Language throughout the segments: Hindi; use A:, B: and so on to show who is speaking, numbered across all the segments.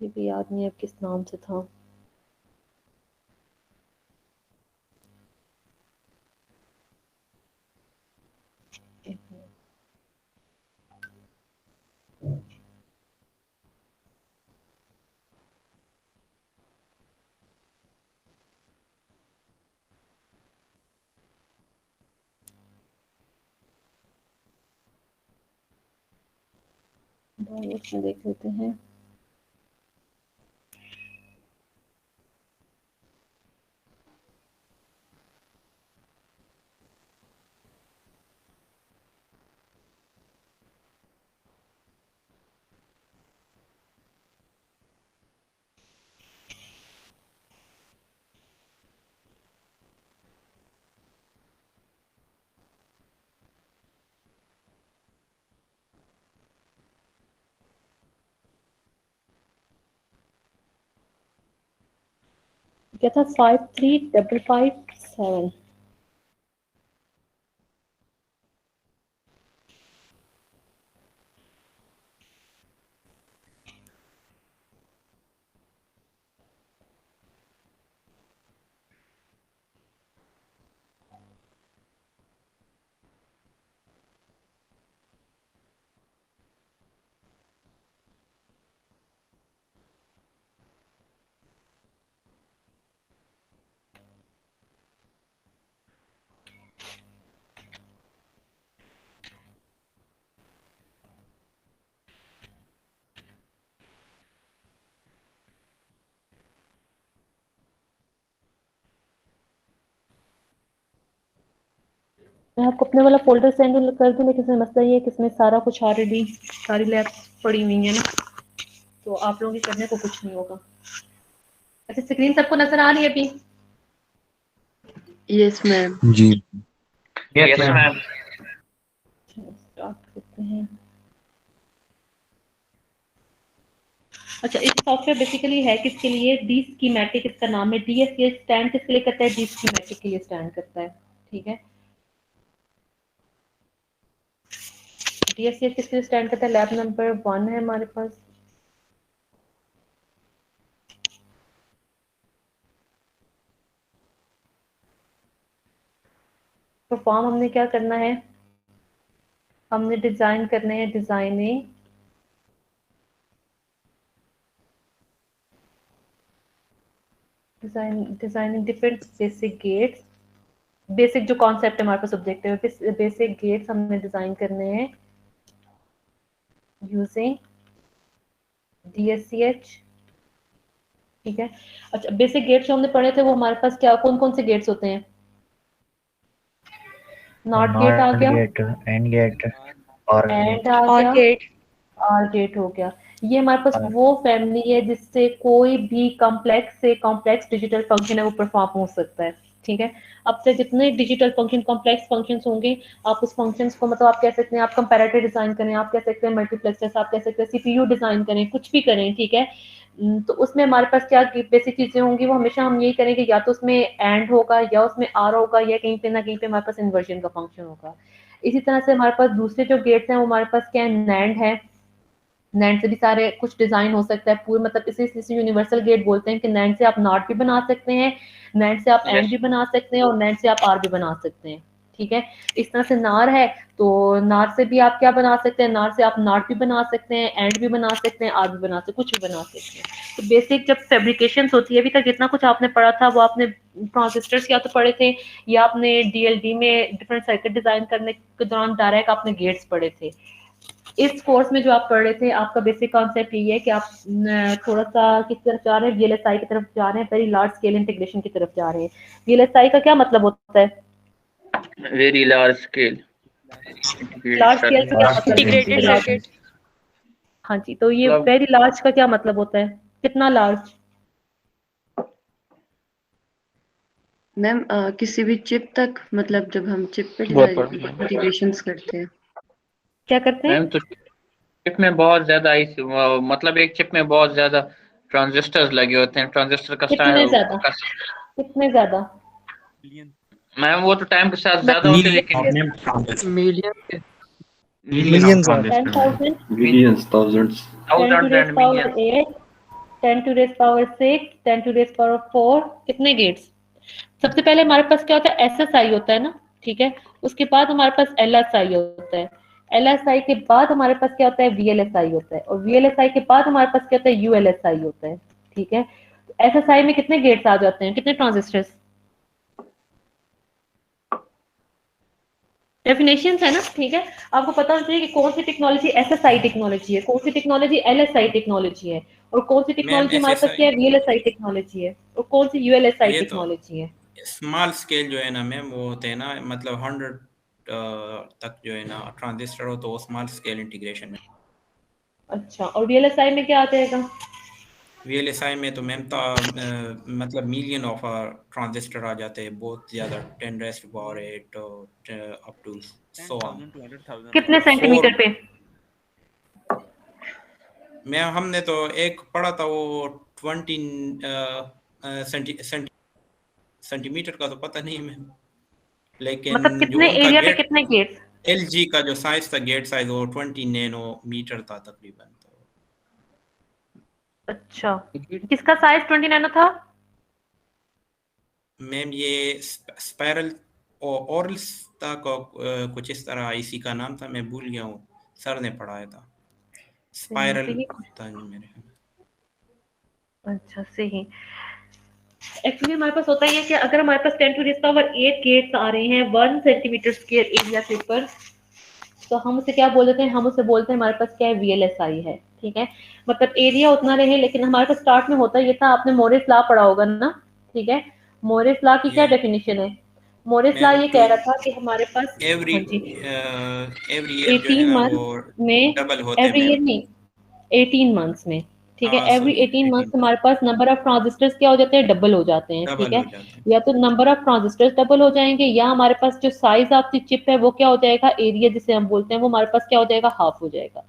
A: ये भी याद नहीं अब किस नाम से था। इसमें देख लेते हैं। क्या था 53557। मैं आपको अपने वाला फोल्डर सेंड कर दूं, लेकिन इसमें मसला ये है कि इसमें सारा कुछ ऑलरेडी सारी लैब्स पड़ी हुई है ना, तो आप लोगों के करने को कुछ नहीं होगा। अच्छा, स्क्रीन सबको नजर आ रही है अभी?
B: Yes ma'am.
C: जी
D: यस मैम।
A: स्टार्ट करते हैं। अच्छा, इस सॉफ्टवेयर बेसिकली है किसके लिए? डी स्कीमेटिक इसका नाम है। डीएसए स्टैंड किसके लिए करता है? डी स्कीमेटिक के लिए स्टैंड करता है। ठीक है, डीएसए किसके लिए स्टैंड करता है? लैब नंबर 1 है हमारे पास। तो फॉर्म हमने क्या करना है? हमने डिजाइन करने हैं, designing different basic gates. Basic जो कॉन्सेप्ट है हमारे पास ऑब्जेक्टिव है, बेसिक गेट्स हमने डिजाइन करने हैं यूजिंग DSCH। ठीक है। अच्छा, बेसिक गेट्स जो हमने पढ़े थे वो हमारे पास क्या कौन कौन से गेट्स होते हैं? नॉट गेट आ गया,
C: गेट, एंड गेट, और
A: एंड
C: गेट।
A: आ
B: और
A: गया,
B: गेट।
A: आर गेट हो गया। ये हमारे पास वो फैमिली है जिससे कोई भी कॉम्प्लेक्स से कॉम्प्लेक्स डिजिटल फंक्शन है वो परफॉर्म हो सकता है। ठीक है। अब से जितने डिजिटल फंक्शन कॉम्प्लेक्स फंक्शंस होंगे, आप उस फंक्शंस को मतलब आप कह सकते हैं आप कंपैरेटर डिजाइन करें, आप कह सकते हैं मल्टीप्लेक्सर्स, आप कह सकते हैं सीपीयू डिजाइन करें, कुछ भी करें। ठीक है। तो उसमें हमारे पास क्या बेसिक चीजें होंगी, वो हमेशा हम यही करेंगे, या तो उसमें एंड होगा या उसमें आर होगा या कहीं पे ना कहीं पे हमारे पास इन्वर्जन का फंक्शन होगा। इसी तरह से हमारे पास दूसरे जो गेट्स हैं वो हमारे पास क्या है? नैंड है। नैंड से भी सारे कुछ डिजाइन हो सकता है पूरे, मतलब इसे यूनिवर्सल गेट बोलते हैं कि नैंड से आप नॉट भी बना सकते हैं, नैंड से आप एंड भी बना सकते हैं और नैंड से आप आर भी बना सकते हैं। ठीक है। इस तरह से नार है, तो नार से भी आप क्या बना सकते हैं? नार से आप नॉट भी बना सकते हैं, एंड भी बना सकते हैं, आर भी बना सकते हैं, कुछ भी बना सकते हैं। तो बेसिक जब फैब्रिकेशन होती है, अभी तक जितना कुछ आपने पढ़ा था वो आपने ट्रांजिस्टर्स या तो पढ़े थे, या आपने डीएलडी में डिफरेंट सर्किट डिजाइन करने के दौरान डायरेक्ट आपने गेट्स पढ़े थे। इस कोर्स में जो आप पढ़ रहे थे, आपका बेसिक कॉन्सेप्ट ये है कि आप थोड़ा सा किस तरफ जा रहे हैं? वीएलएसआई की तरफ जा रहे हैं, वेरी लार्ज स्केल इंटीग्रेशन की तरफ जा रहे हैं। वीएलएसआई का क्या मतलब होता है?
D: Very large scale
A: large scale से क्या मतलब है?
B: Integrated circuit.
A: हाँ जी, तो ये
D: मतलब
A: वेरी लार्ज का क्या मतलब होता है? कितना लार्ज?
B: मैम किसी भी चिप तक, मतलब जब हम चिप पे इंटीग्रेशंस करते हैं।
A: क्या करते हैं?
D: मैम तो चिप में बहुत ज्यादा मतलब एक चिप में बहुत ज्यादा ट्रांजिस्टर्स लगे होते हैं। ट्रांजिस्टर का
A: कितने ज्यादा? कितने ज्यादा?
D: मैम वो तो टाइम के साथ ज्यादा होते लेकिन
E: million
C: Millions of
A: 10,000,
F: Millions, thousands.
A: 10 to
D: thousand
A: raise
D: and
A: power
D: millions
A: 8, 10 to raise power 6, 10 to raise power 4, कितने गेट्स? सबसे पहले हमारे पास क्या होता है, SSI होता है ना, ठीक है। उसके बाद हमारे पास LSI होता है, LSI के बाद हमारे पास क्या होता है, VLSI होता है, और VLSI के बाद हमारे पास क्या होता है, ULSI होता है, ठीक है। SSI में कितने गेट्स आ जाते हैं, कितने ट्रांजिस्टर्स? डेफिनेशंस है ना, ठीक है। आपको पता होना चाहिए कि कौन सी टेक्नोलॉजी SSI टेक्नोलॉजी है, कौन सी टेक्नोलॉजी LSI टेक्नोलॉजी है, और कौन सी टेक्नोलॉजी हमारे पास क्या है, VLSI टेक्नोलॉजी है, और कौन सी ULSI
G: ये तो
A: टेक्नोलॉजी है।
G: स्मॉल स्केल जो है ना मैम, वो होते हैं ना, मतलब 100 तक जो है ना ट्रांजिस्टर हो, तो वो स्मॉल स्केल इंटीग्रेशन में।
A: अच्छा, और VLSI में क्या आ जाएगा?
G: VLSI में तो मैम तो मतलब मिलियन ऑफ ट्रांजिस्टर आ जाते हैं, बहुत ज़्यादा, 10⁻⁸ अप टू सो ऑन।
A: कितने सेंटीमीटर पे?
G: मैम हमने तो एक पढ़ा था, वो 20 सेंटीमीटर का तो पता नहीं मैम, लेकिन
A: मतलब
G: जो
A: कितने
G: उनका
A: एरिया पे
G: गेट,
A: कितने गेट्स?
G: LG का जो साइज था, गेट साइज, वो 20 नैनोमीटर था तकरीबन। तो
A: अच्छा, किसका साइज 20 नैनो था?
G: मैम ये स्पाइरल ऑरल्स था कुछ इस तरह इसी का नाम था, मैं भूल गया हूँ, सर ने पढ़ाया था, स्पाइरल
A: सही।
G: था जी मेरे।
A: अच्छा, सही। एक्चुअली हमारे पास होता ही है कि अगर हमारे पास 10 टू रेज़ पावर 8 गेट्स आ रहे हैं 1 सेंटीमीटर स्क्वायर एरिया के ऊपर, तो हम उसे क्या बोल देते हैं, हम उसे बोलते हैं हमारे पास क्या है, VLSI है, ठीक है। मतलब एरिया उतना रहे, लेकिन हमारे पास स्टार्ट में होता ये था, आपने मोरिस लॉ पढ़ा होगा ना, ठीक है। मोरिस लॉ की क्या
G: ये
A: डेफिनेशन है? मोरिस लॉ
G: मैम
A: ये
G: टू
A: कह रहा था कि हमारे पास,
G: एवरी
A: हाँ जी,
G: एवरी ईयर जो है
A: 18
G: ना
A: मंथ
G: वो
A: में,
G: डबल होते
A: एवरी ईयर
G: मैम।
A: नहीं, 18 मंथ्स में, ठीक है।
G: हाँ
A: एवरी
G: सॉरी,
A: 18 मंथ्स
G: 18
A: हमारे पास नंबर ऑफ ट्रांजिस्टर्स क्या हो जाते हैं, डबल हो जाते हैं, ठीक
G: डबल
A: है।
G: हो जाते हैं।
A: या तो नंबर ऑफ ट्रांजिस्टर्स डबल हो जाएंगे, या हमारे पास जो साइज ऑफ द चिप है वो क्या हो जाएगा, एरिया जिसे हम बोलते हैं वो हमारे पास क्या हो जाएगा, हाफ हो जाएगा।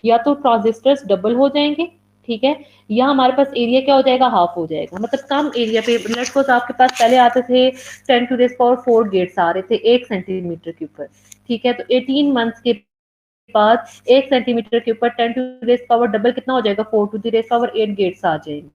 A: या तो ट्रांजिस्टर्स डबल हो जाएंगे, ठीक है, या हमारे पास एरिया क्या हो जाएगा, हाफ हो जाएगा। मतलब कम एरिया पे, लेट्स सपोज आपके पास पहले आते थे 10 टू रेज़ पावर 4 गेट्स आ रहे थे 1 सेंटीमीटर के ऊपर, ठीक है। तो 18 मंथ्स के बाद 1 सेंटीमीटर के ऊपर 10 टू रेज़ पावर डबल कितना हो जाएगा, 4 to the raise power 8 gates आ जाएंगे,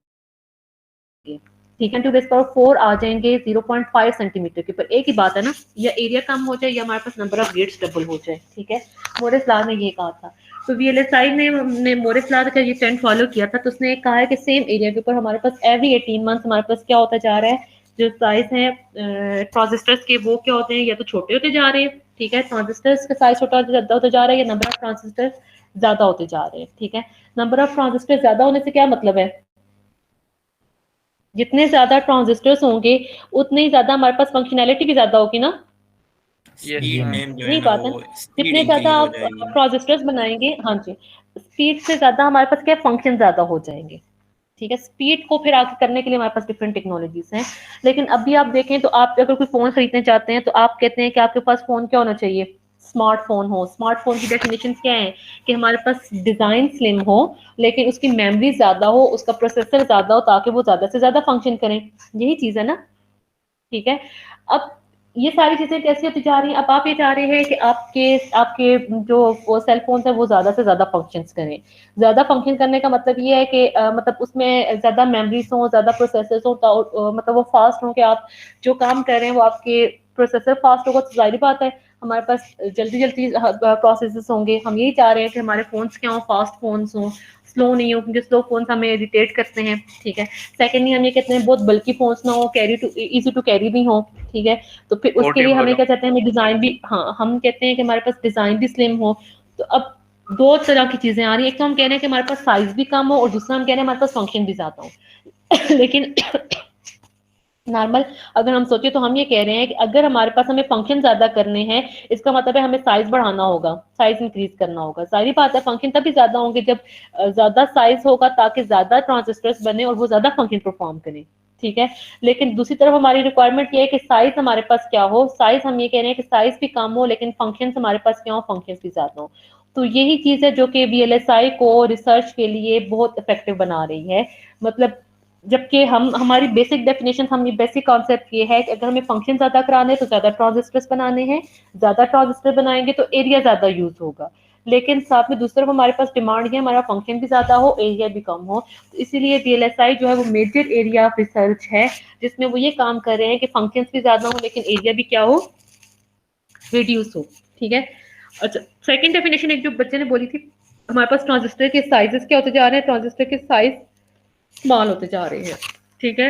A: ठीक है। टू रेज़ पावर 4 आ जाएंगे 0.5 सेंटीमीटर के ऊपर। एक ही बात है ना, या एरिया कम हो जाए या हमारे पास नंबर ऑफ गेट्स डबल हो जाए, ठीक है। मोरिस लॉ ने ये कहा था। तो VLSI ने मोरिस लॉ का ये ट्रेंड फॉलो किया था, तो उसने कहा है कि सेम एरिया के ऊपर हमारे पास एवरी 18 मंथ्स हमारे पास क्या होता जा रहा है, जो साइज है ट्रांजिस्टर्स के वो क्या होते हैं, या तो छोटे होते जा रहे हैं, ठीक है, ट्रांजिस्टर्स का साइज छोटा होता जा रहा है, या नंबर ऑफ ट्रांजिस्टर्स ज्यादा होते जा रहे हैं, ठीक है। नंबर ऑफ ट्रांजिस्टर ज्यादा होने से क्या मतलब है, जितने ज्यादा ट्रांजिस्टर्स होंगे उतनी ज्यादा हमारे पास फंक्शनैलिटी भी ज्यादा होगी ना,
G: स्पीड मैम जो है
A: यही
G: ना,
A: बात है।
G: वो स्पीड
A: जितने ज्यादा
G: इंक्रीज हो
A: आप
G: जाएगी।
A: ट्रांजिस्टर्स बनाएंगे, हाँ जी, स्पीड से ज्यादा हमारे पास क्या फंक्शन ज्यादा हो जाएंगे, ठीक है। स्पीड को फिर आगे करने के लिए हमारे पास डिफरेंट टेक्नोलॉजीज हैं। लेकिन अभी आप देखें तो आप अगर कोई फोन खरीदना चाहते हैं तो आप कहते हैं कि आपके पास फोन क्या होना चाहिए, स्मार्टफोन हो। स्मार्टफोन की डेफिनेशन क्या है कि हमारे पास डिजाइन स्लिम हो, लेकिन उसकी मेमोरी ज्यादा हो, उसका प्रोसेसर ज्यादा हो, ताकि वो ज्यादा से ज्यादा फंक्शन करें। यही चीज है ना, ठीक है। अब ये सारी चीजें कैसे होती जा रही हैं, अब आप ये चाह रहे हैं कि आपके आपके जो वो सेल फोन है वो ज्यादा से ज्यादा फंक्शंस करें। ज्यादा फंक्शन करने का मतलब ये है कि मतलब उसमें ज्यादा मेमोरीज हो, ज्यादा प्रोसेसर्स हो, मतलब वो फास्ट हो, कि आप जो काम कर रहे हैं वो आपके प्रोसेसर फास्ट होगा तो जाहिर बात है हमारे पास जल्दी जल्दी प्रोसेसेस होंगे। हम यही चाह रहे हैं कि हमारे फोन्स क्या हो, फास्ट फोन्स हों, स्लो नहीं हो, क्योंकि स्लो फोन्स हमें इरिटेट करते हैं, ठीक है। सेकेंडली हम ये कहते हैं बहुत बल्कि फोन्स ना हो, carry to easy to carry भी हो, ठीक है। तो फिर उसके लिए
D: पोर्टेबल
A: हमें
D: हो।
A: क्या चाहते हैं, हमें डिजाइन भी, हाँ, हम कहते हैं कि हमारे पास डिजाइन भी स्लिम हो। तो अब दो तरह की चीजें आ रही है, एक तो हम कह रहे हैं कि हमारे पास साइज भी कम हो, और दूसरा हम कह रहे हैं हमारे पास फंक्शन भी ज्यादा हो। लेकिन नॉर्मल अगर हम सोचे तो हम ये कह रहे हैं कि अगर हमारे पास हमें फंक्शन ज्यादा करने हैं, इसका मतलब है हमें साइज बढ़ाना होगा, साइज इंक्रीज करना होगा। सारी बात है, फंक्शन तभी ज्यादा होंगे जब ज्यादा साइज होगा, ताकि ज्यादा ट्रांजिस्टर्स बने और वो ज्यादा फंक्शन परफॉर्म करें, ठीक है। लेकिन दूसरी तरफ हमारी रिक्वायरमेंट ये है कि साइज हमारे पास क्या हो, साइज हम ये कह रहे हैं कि साइज भी कम हो लेकिन फंक्शन हमारे पास क्या हो, फंक्शन भी ज्यादा हो। तो यही चीज है जो कि VLSI को रिसर्च के लिए बहुत इफेक्टिव बना रही है। मतलब जबकि हमारी बेसिक डेफिनेशन, हम बेसिक कॉन्सेप्ट ये है कि अगर हमें फंक्शन ज्यादा कराने हैं तो ज्यादा ट्रांजिस्टर्स बनाने हैं, ज्यादा ट्रांजिस्टर बनाएंगे तो एरिया ज्यादा यूज होगा। लेकिन साथ में दूसरी तरफ हमारे पास डिमांड है हमारा फंक्शन भी ज्यादा हो, एरिया भी कम हो, तो इसीलिए VLSI जो है वो मेजर एरिया ऑफ रिसर्च है, जिसमें वो ये काम कर रहे हैं कि फंक्शन भी ज्यादा हो लेकिन एरिया भी क्या हो, रिड्यूस हो। ठीक है। अच्छा, सेकंड डेफिनेशन एक जो बच्चे ने बोली थी, हमारे पास ट्रांजिस्टर के साइजेस क्या होते जा रहे हैं, ट्रांजिस्टर के साइज स्मॉल होते जा रहे हैं। ठीक है।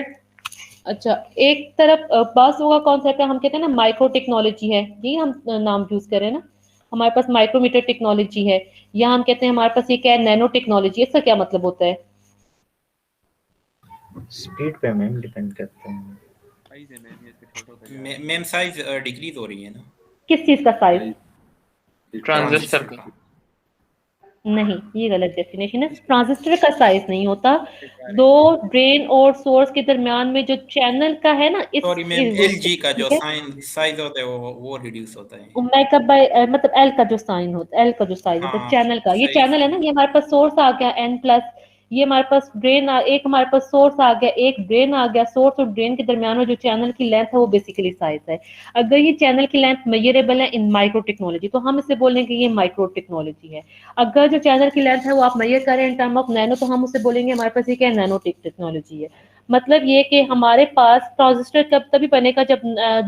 A: अच्छा, एक तरफ पास होगा कॉन्सेप्ट है, हम कहते हैं ना माइक्रो टेक्नोलॉजी है, यही हम नाम यूज कर रहे हैं ना, हमारे पास माइक्रोमीटर टेक्नोलॉजी है, या हम कहते हैं हमारे पास ये क्या है, नैनो टेक्नोलॉजी। इसका क्या मतलब होता है?
C: स्पीड पे मैम डिपेंड करते हैं।
G: मैम साइज डिक्रीज हो रही है ना
A: किस चीज का साइज?
D: ट्रांजिस्टर का।
A: नहीं, ये गलत डेफिनेशन है। ट्रांजिस्टर का साइज नहीं होता, दो ड्रेन और सोर्स के दरमियान में जो चैनल का है ना, इस
G: सॉरी मैम, LG का जो साइज होता है वो रिड्यूस होता है।
A: मतलब एल का जो साइन होता है, एल का जो साइज होता है चैनल का, ये चैनल है ना, ये हमारे पास सोर्स आ गया N+, ये हमारे पास ड्रेन एक हमारे पास सोर्स आ गया, एक ड्रेन आ गया, सोर्स और ड्रेन के दरमियान में जो चैनल की लेंथ है वो बेसिकली साइज है। अगर ये चैनल की लेंथ मेजरेबल है इन माइक्रो टेक्नोलॉजी तो हम इसे बोलेंगे ये माइक्रो टेक्नोलॉजी है। अगर जो चैनल की लेंथ है वो आप मेजर करें इन टर्म ऑफ नैनो तो हम उसे बोलेंगे हमारे पास ये क्या है, नैनो टेक्नोलॉजी है। मतलब ये कि हमारे पास ट्रांजिस्टर कब तभी बनेगा जब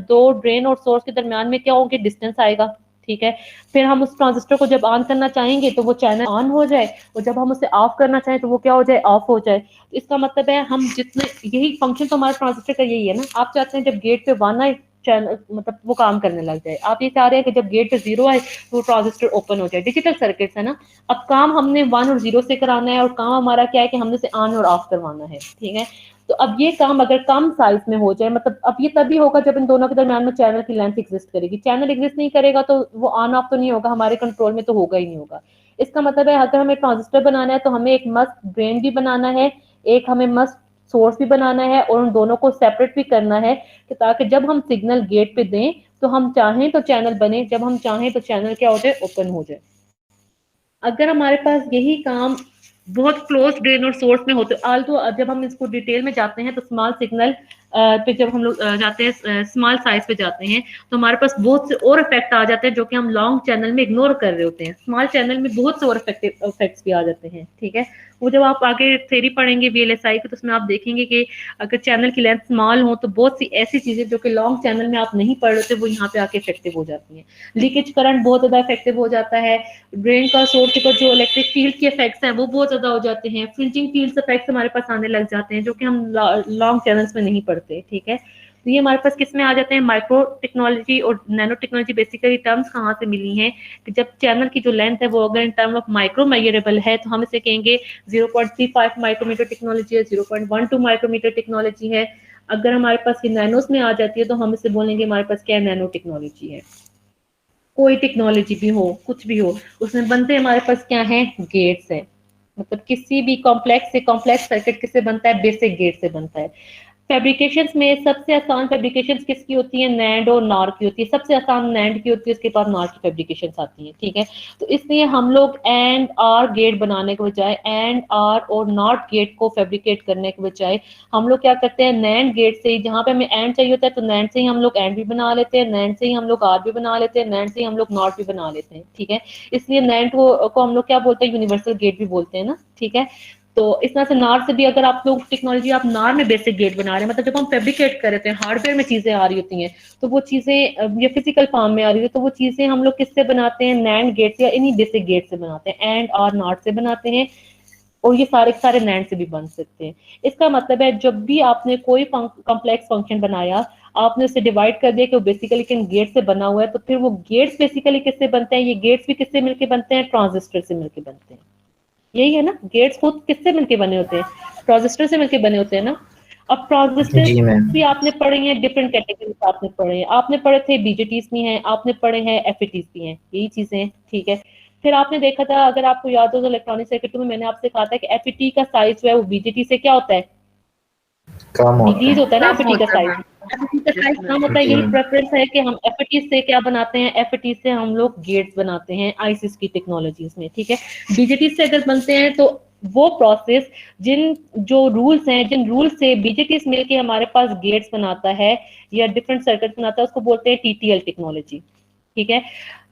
A: दो ड्रेन और सोर्स के दरमियान में क्या होंगे, डिस्टेंस आएगा। ठीक है। फिर हम उस ट्रांजिस्टर को जब ऑन करना चाहेंगे तो वो चैनल ऑन हो जाए, और जब हम उसे ऑफ करना चाहें तो वो क्या हो जाए, ऑफ हो जाए। तो इसका मतलब है हम जितने, यही फंक्शन तो हमारे ट्रांजिस्टर का यही है ना। आप चाहते हैं जब गेट पे 1 आए चैनल मतलब वो काम करने लग जाए, आप ये चाह रहे हैं कि जब गेट पे 0 आए तो ट्रांजिस्टर ओपन हो जाए। डिजिटल सर्किट्स है ना, अब काम हमने 1 और 0 से कराना है, और काम हमारा क्या है कि हमने से ऑन और ऑफ करवाना है। ठीक है। तो अब ये काम अगर कम साइज में हो जाए, मतलब अब ये तभी होगा जब इन दोनों के दरमियान में चैनल की लेंथ एग्जिस्ट करेगी। चैनल एग्जिस्ट नहीं करेगा तो वो ऑन ऑफ तो नहीं होगा, हमारे कंट्रोल में तो होगा ही नहीं होगा। इसका मतलब है अगर हमें ट्रांजिस्टर बनाना है तो हमें एक मस्ट ड्रेन भी बनाना है, एक हमें मस्ट सोर्स भी बनाना है, और उन दोनों को सेपरेट भी करना है कि ताकि जब हम सिग्नल गेट पे दें तो हम चाहें तो चैनल बने, जब हम चाहें तो चैनल क्या हो जाए, ओपन हो जाए। अगर हमारे पास यही काम बहुत क्लोज ड्रेन और सोर्स में होते, आल्सो जब हम इसको डिटेल में जाते हैं तो स्मॉल सिग्नल पे जब हम लोग जाते हैं, स्मॉल साइज पे जाते हैं, तो हमारे पास बहुत से और इफेक्ट आ जाते हैं जो कि हम लॉन्ग चैनल में इग्नोर कर रहे होते हैं। स्मॉल चैनल में बहुत से और इफेक्ट्स भी आ जाते हैं। ठीक है। वो जब आप आगे थ्योरी पढ़ेंगे VLSI की तो उसमें आप देखेंगे कि अगर चैनल की लेंथ स्मॉल हो तो बहुत सी ऐसी चीजें जो कि लॉन्ग चैनल में आप नहीं पढ़ रहे थे वो यहाँ पे आके इफेक्टिव हो जाती हैं। लीकेज करंट बहुत ज्यादा इफेक्टिव हो जाता है, ड्रेन का सोर्स के जो इलेक्ट्रिक फील्ड के इफेक्ट्स हैं वो बहुत ज्यादा हो जाते हैं, फ्रिंजिंग फील्ड इफेक्ट्स हमारे पास आने लग जाते हैं जो कि हम लॉन्ग चैनल्स में नहीं पढ़ते। ठीक है। तो ये हमारे पास किस में आ जाते हैं, माइक्रो टेक्नोलॉजी और नैनो टेक्नोलॉजी। बेसिकली टर्म्स कहाँ से मिली हैं कि जब चैनल की जो लेंथ है वो अगर in term of micro measurable है तो हम इसे कहेंगे 0.35 माइक्रोमीटर टेक्नोलॉजी है, 0.12 माइक्रोमीटर टेक्नोलॉजी है। अगर हमारे पास ये नैनोस में आ जाती है तो हम इसे बोलेंगे हमारे पास क्या नैनो टेक्नोलॉजी है। कोई टेक्नोलॉजी भी हो, कुछ भी हो, उसमें बनते हमारे पास क्या है, गेट्स है। मतलब किसी भी कॉम्प्लेक्स से कॉम्प्लेक्स सर्किट किससे बनता है, बेसिक गेट से बनता है। फैब्रिकेशंस में सबसे आसान फैब्रिकेशंस किसकी होती है, नैंड और नॉर की होती है। सबसे आसान नैंड की होती है, उसके बाद नॉर की फैब्रिकेशंस आती हैं। ठीक है। तो इसलिए हम लोग एंड आर गेट बनाने के बजाय, एंड आर और नॉट गेट को फैब्रिकेट करने के बजाय हम लोग क्या करते हैं, नैंड गेट से ही, जहां पे हमें एंड चाहिए होता है तो नैंड से ही हम लोग एंड भी बना लेते हैं, नैंड से ही हम लोग आर भी बना लेते हैं, नैंड से ही हम लोग नॉट भी बना लेते हैं। ठीक है। इसलिए नैंड को हम लोग क्या बोलते हैं, यूनिवर्सल गेट भी बोलते हैं ना। ठीक है। तो इस तरह से नार से भी अगर आप लोग टेक्नोलॉजी, आप नार में बेसिक गेट बना रहे हैं, मतलब जब हम फैब्रिकेट कर रहे हैं हार्डवेयर में चीजें आ रही होती हैं तो वो चीजें ये फिजिकल फॉर्म में आ रही है तो वो चीजें हम लोग किससे बनाते हैं, नैंड गेट से या इन्हीं बेसिक गेट से बनाते हैं, एंड और नॉट से बनाते हैं। और ये सारे सारे नैंड से भी बन सकते हैं। इसका मतलब है जब भी आपने कोई कॉम्प्लेक्स फंक्शन बनाया, आपने उसे डिवाइड कर दिया कि वो बेसिकली किन गेट से बना हुआ है, तो फिर वो गेट्स बेसिकली किससे बनते हैं, ये गेट्स भी किससे मिलके बनते हैं, ट्रांजिस्टर से मिलके बनते हैं। यही है ना, गेट्स खुद किससे मिलके बने होते हैं, ट्रांजिस्टर से मिलके बने होते हैं ना। अब ट्रांजिस्टर भी आपने पढ़े हैं, डिफरेंट कैटेगरीज आपने पढ़े हैं, आपने पढ़े थे बीजेटीज भी हैं, आपने पढ़े हैं एफईटीज भी हैं, यही चीजें हैं। ठीक है। फिर आपने देखा था, अगर आपको याद हो तो इलेक्ट्रॉनिक सर्किट में मैंने आपसे कहा था कि एफईटी का साइज जो है वो बीजेटी से क्या होता है, डिक्रीज होता है ना। एफईटी का साइज कम होता है। यही प्रेफरेंस है कि हम एफईटी से क्या बनाते हैं, एफईटी से हम लोग गेट्स बनाते हैं आईसीएस की टेक्नोलॉजीज में। ठीक है। बीजेटी से अगर बनते हैं तो वो प्रोसेस जिन जो रूल्स हैं, जिन रूल्स से बीजेटीज मिलके हमारे पास गेट्स बनाता है या डिफरेंट सर्किट बनाता है, उसको बोलते हैं टीटीएल टेक्नोलॉजी, ठीक है।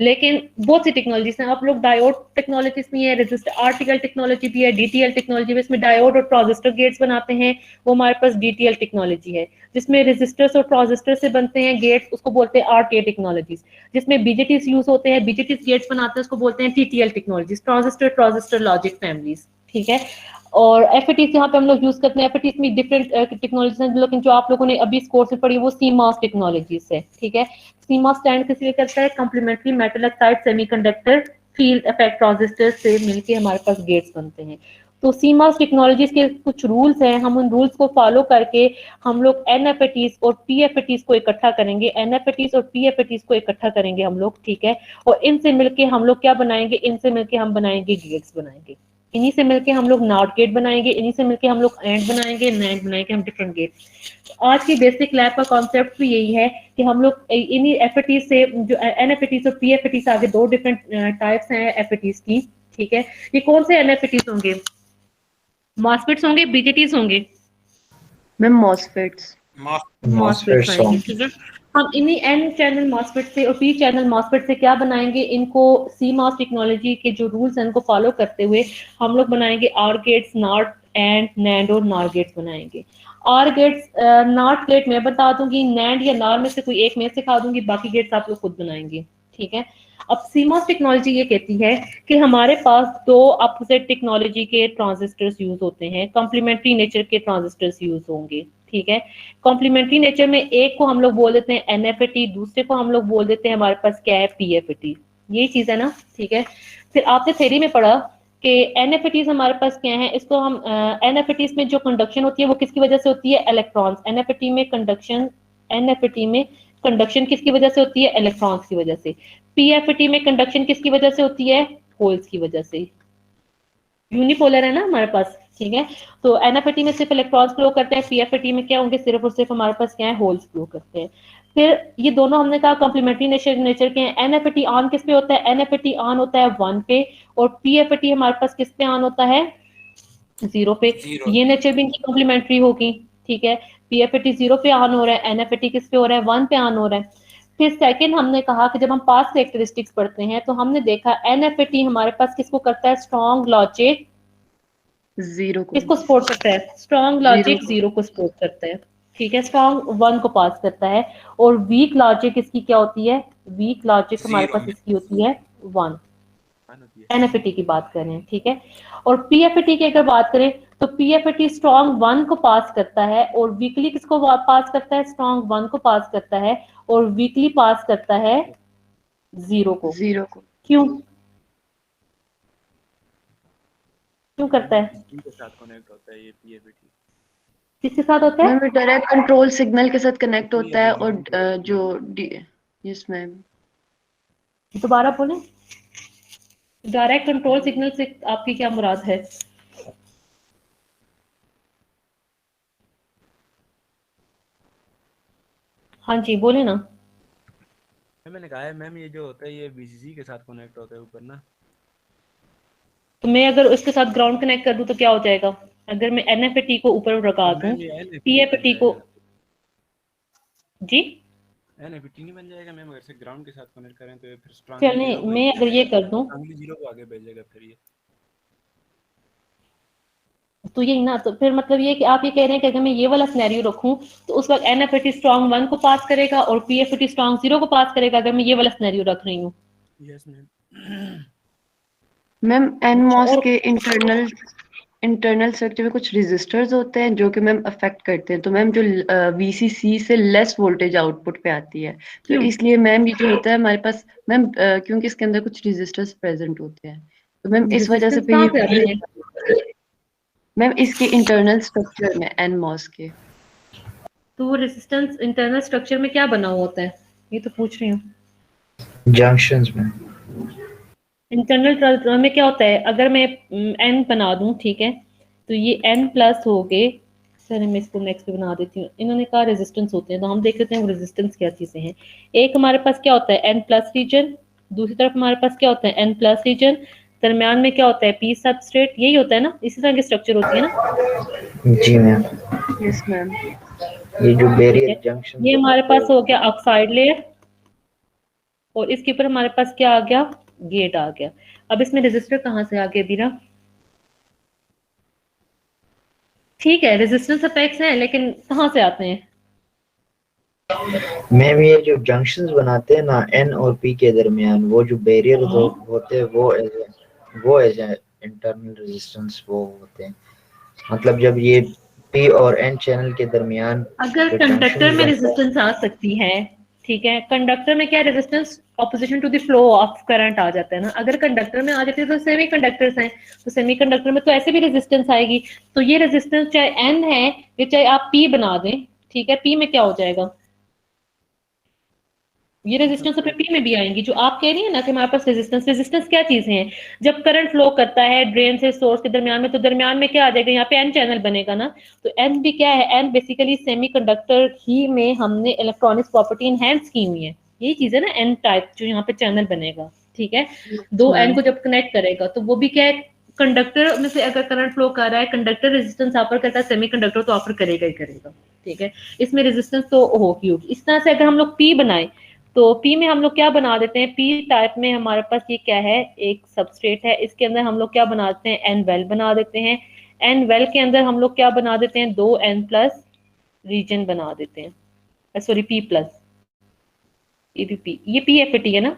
A: लेकिन बहुत सी टेक्नोलॉजीज हैं, आप लोग डायोड टेक्नोलॉजीज में है, रेजिस्टर आरटीएल टेक्नोलॉजी भी है, डीटीएल टेक्नोलॉजी भी, इसमें डायोड और ट्रांजिस्टर गेट्स बनाते हैं, वो हमारे पास डीटीएल टेक्नोलॉजी है। जिसमें रेजिस्टर्स और ट्रांजिस्टर से बनते हैं गेट्स, उसको बोलते हैं आरटीएल टेक्नोलॉजीज। जिसमें बीजेटीज यूज होते हैं, बीजेटीज गेट्स बनाते हैं, उसको बोलते हैं TTL technologies, transistor logic families, ठीक है। और एफएटीज यहाँ पे हम लोग यूज करते हैं, एफएटीज में डिफरेंट टेक्नोलॉजीज हैं, लेकिन जो आप लोगों ने अभी इस कोर्स में पढ़ी वो सीमॉस टेक्नोलॉजीज है, ठीक है। सीमॉस स्टैंड किस लिए करता है? Complementary metal oxide semiconductor field effect transistor से मिलके हमारे पास गेट्स बनते हैं। तो सीमॉस टेक्नोलॉजीज के कुछ रूल्स हैं, हम उन रूल्स को फॉलो करके हम लोग एनएफएटीज और पीएफएटीज को इकट्ठा करेंगे, एनएफएटीज और पीएफएटीज को इकट्ठा करेंगे हम लोग, ठीक है। और इनसे मिलके हम लोग क्या बनाएंगे? इनसे मिलके हम बनाएंगे गेट्स बनाएंगे, इन्हीं से मिलके हम लोग नॉट गेट बनाएंगे, इन्हीं से मिलके हम लोग एंड बनाएंगे, नैंड बनाएंगे, हम डिफरेंट गेट्स। आज की बेसिक लैब का कॉन्सेप्ट भी यही है कि हम लोग इन्हीं एफएटीज से, जो एनएफएटीज और पीएफएटीज, आगे दो डिफरेंट टाइप्स हैं एफएटीज की, ठीक है। ये कौन से एनएफएटीज होंगे? मॉसफेट्स होंगे, बीजेटीज होंगे?
B: मैम मॉसफेट्स
A: मॉसफेट्स आएंगे, ठीक है। हम इन्हीं एन चैनल मॉसफेट से और पी चैनल मॉसफेट से क्या बनाएंगे? इनको सीमॉस टेक्नोलॉजी के जो रूल्स हैं उनको फॉलो करते हुए हम लोग बनाएंगे OR gates, NOT AND NAND और नॉर गेट्स बनाएंगे। आर गेट्स, नॉट गेट मैं बता दूंगी, नैंड या नॉर में से कोई एक मैं सिखा दूंगी, बाकी गेट्स आप लोग खुद बनाएंगे, ठीक है। अब सीमॉस टेक्नोलॉजी ये कहती है कि हमारे पास दो अपोजिट टेक्नोलॉजी के ट्रांजिस्टर्स यूज होते हैं, कॉम्प्लीमेंट्री नेचर के ट्रांजिस्टर्स यूज होंगे, ठीक है। कॉम्प्लीमेंट्री नेचर में एक को हम लोग बोल देते हैं एनएफएटी, दूसरे को हम लोग बोल देते हैं हमारे पास क्या है? पीएफएटी। यही चीज है ना, ठीक है। फिर आपने थ्योरी में पढ़ा कि एनएफएटीज हमारे पास क्या है? इसको हम एनएफएटीज में जो कंडक्शन होती है वो किसकी वजह से होती है? इलेक्ट्रॉन्स। एनएफएटी में कंडक्शन किसकी वजह से होती है? इलेक्ट्रॉन्स की वजह से। पीएफएटी में कंडक्शन किसकी वजह से होती है? होल्स की वजह से। यूनिपोलर है ना हमारे पास, ठीक है। तो एनएफएटी में सिर्फ इलेक्ट्रॉन्स फ्लो करते हैं, पीएफएटी में क्या होंगे? सिर्फ और सिर्फ हमारे पास क्या है? होल्स फ्लो करते हैं। फिर ये दोनों हमने कहा कॉम्प्लीमेंट्री नेचर के हैं। एनएफएटी ऑन किस पे होता है? एनएफएटी ऑन होता है 1 पे, और पीएफएटी हमारे पास किस पे ऑन होता है? 0 पे। ये नेचर भी इनकी कॉम्प्लीमेंट्री होगी, ठीक है। पीएफएटी 0 पे ऑन हो रहा है, एनएफएटी किस पे हो रहा है? 1 पे ऑन हो रहा है। फिर सेकंड हमने कहा कि जब हम पास कैरेक्टरिस्टिक्स पढ़ते हैं तो हमने देखा एनएफएटी हमारे पास किसको करता है? स्ट्रॉन्ग लॉजिक
B: 0 को
A: किसको सपोर्ट करता है? स्ट्रॉन्ग लॉजिक 0 को सपोर्ट करता है, ठीक है। स्ट्रॉन्ग 1 को पास करता है। और वीक लॉजिक इसकी क्या होती है? वीक लॉजिक हमारे पास इसकी होती है 1। एनएफएटी की बात कर रहे हैं, ठीक है। और पीएफएटी की अगर बात करें तो पीएफएटी स्ट्रॉन्ग 1 को पास करता है, और वीकली किसको पास करता है? स्ट्रॉन्ग 1 को पास करता है, और वीकली पास करता है 0 को। क्यों करता है?
F: के साथ कनेक्ट होता है ये पीएफएटी।
A: किसके साथ होता है?
B: डायरेक्ट कंट्रोल सिग्नल के साथ कनेक्ट होता है। और जो यस मैम,
A: दोबारा बोले। डायरेक्ट कंट्रोल सिग्नल से आपकी क्या मुराद है? हाँ जी बोले ना।
F: मैंने कहा है मैम ये जो होता है ये वीसीसी के साथ कनेक्ट होता है ऊपर ना।
A: तो मैं अगर उसके साथ ग्राउंड कनेक्ट कर दूं तो क्या हो जाएगा? अगर मैं एनएफएटी को ऊपर रखा दूं, पीएफएटी को, जी
F: एनएफएटी नहीं बन जाएगा मैम अगर से ग्राउंड के साथ कनेक्ट करें तो ये फिर स्ट्रॉन्ग
A: चलिए मैं अगर ये कर दूं
F: 0 को आगे भेजेगा फिर ये।
A: तो यही ना, तो फिर मतलब ये कि आप ये कह रहे हैं कि अगर मैं ये वाला सिनेरियो रखूं तो उस वक्त एनएफएटी स्ट्रॉन्ग 1 को पास करेगा और पीएफएटी स्ट्रॉन्ग 0 को पास करेगा, अगर मैं ये वाला सिनेरियो रख रही हूँ।
F: Yes ma'am.
B: मैम एनमॉस के इंटरनल स्ट्रक्चर में कुछ रेजिस्टर्स होते हैं जो कि मैम अफेक्ट करते हैं। तो मैम जो वीसीसी से लेस वोल्टेज आउटपुट पे आती है, तो इसलिए मैम ये जो होता है हमारे पास मैम क्योंकि इसके अंदर कुछ रेजिस्टर्स प्रेजेंट होते हैं, तो मैम इस वजह से फिर मैम इसके इंटरनल स्ट्रक्चर में एनमॉस के,
A: तो वो रेजिस्टेंस इंटरनल स्ट्रक्चर में क्या बना हुआ होता है? ये तो पूछ रही हूँ।
C: जंक्शंस में
A: इंटरनल में क्या होता है? अगर मैं n बना दूं, ठीक है, तो ये n प्लस हो गए। सर मैं इसको नेक्स्ट पे बना देती हूँ। इन्होंने कहा रेजिस्टेंस होते हैं, तो हम देख लेते हैं वो रेजिस्टेंस क्या चीजें हैं। एक हमारे पास क्या होता है? n प्लस रीजन, दूसरी तरफ हमारे पास क्या होता है? n प्लस रीजन, दरमियान में क्या होता है, पी सबस्ट्रेट, यही होता है ना, इसी तरह की स्ट्रक्चर होती है ना।
C: जी मैम,
B: यस मैम।
C: ये जो
A: ठीक
C: बैरियर
A: है,
C: जंक्शन
A: ये हमारे पास हो गया ऑक्साइड लेयर, और इसके ऊपर हमारे पास क्या आ गया, गेट आ गया। अब इसमें रेजिस्टर कहाँ से आ गया बीरा? ठीक है, रेजिस्टेंस अपेक्स है, लेकिन कहाँ से आते हैं?
C: मैम ये जो जंक्शंस बनाते हैं ना एन और पी के दरमियान, वो जो बैरियर होते हैं वो एज इंटरनल रेजिस्टेंस वो होते हैं। मतलब जब ये पी और एन चैनल के दरमियान
A: अगर
C: जो
A: कंडक्टर
C: जंक्शन
A: में
C: बनता है,
A: रेजिस्टेंस आ सकती है, ठीक है, कंडक्टर में क्या resistance opposition to the flow of current आ जाता है ना। अगर कंडक्टर में आ जाती है तो सेमी कंडक्टर्स हैं, तो सेमी कंडक्टर में तो ऐसे भी रेजिस्टेंस आएगी। तो ये रेजिस्टेंस चाहे एन है या चाहे आप पी बना दें, ठीक है, पी में क्या हो जाएगा, ये रेजिस्टेंस अपने पी में भी आएंगी। जो आप कह रही है ना कि हमारे पास रेजिस्टेंस क्या चीजें हैं, जब करंट फ्लो करता है ड्रेन से सोर्स के दरमियान में, तो दरमियान में क्या आ जाएगा, यहाँ पे एन चैनल बनेगा ना। तो एन भी क्या है, एन बेसिकली सेमीकंडक्टर ही में हमने इलेक्ट्रॉनिक्स प्रॉपर्टी इनहेंस की हुई है, यही चीज है ना एन टाइप, जो यहाँ पे चैनल बनेगा। ठीक है, दो एन को जब कनेक्ट करेगा तो वो भी क्या है, कंडक्टर में से अगर करंट फ्लो कर रहा है, कंडक्टर रेजिस्टेंस ऑफर करता है, सेमीकंडक्टर तो ऑफर करेगा ही करेगा। ठीक है, इसमें रेजिस्टेंस तो होगी। इस तरह से अगर हम लोग पी बनाए, तो पी में हम लोग क्या बना देते हैं, पी टाइप में हमारे पास ये क्या है, एक सबस्ट्रेट है, इसके अंदर हम लोग क्या बनाते हैं, एन वेल बना देते हैं। एन वेल के अंदर हम लोग क्या बना देते हैं, दो एन प्लस रीजन बना देते हैं, सॉरी पी प्लस, ये भी पी, ये पी एफ टी है ना।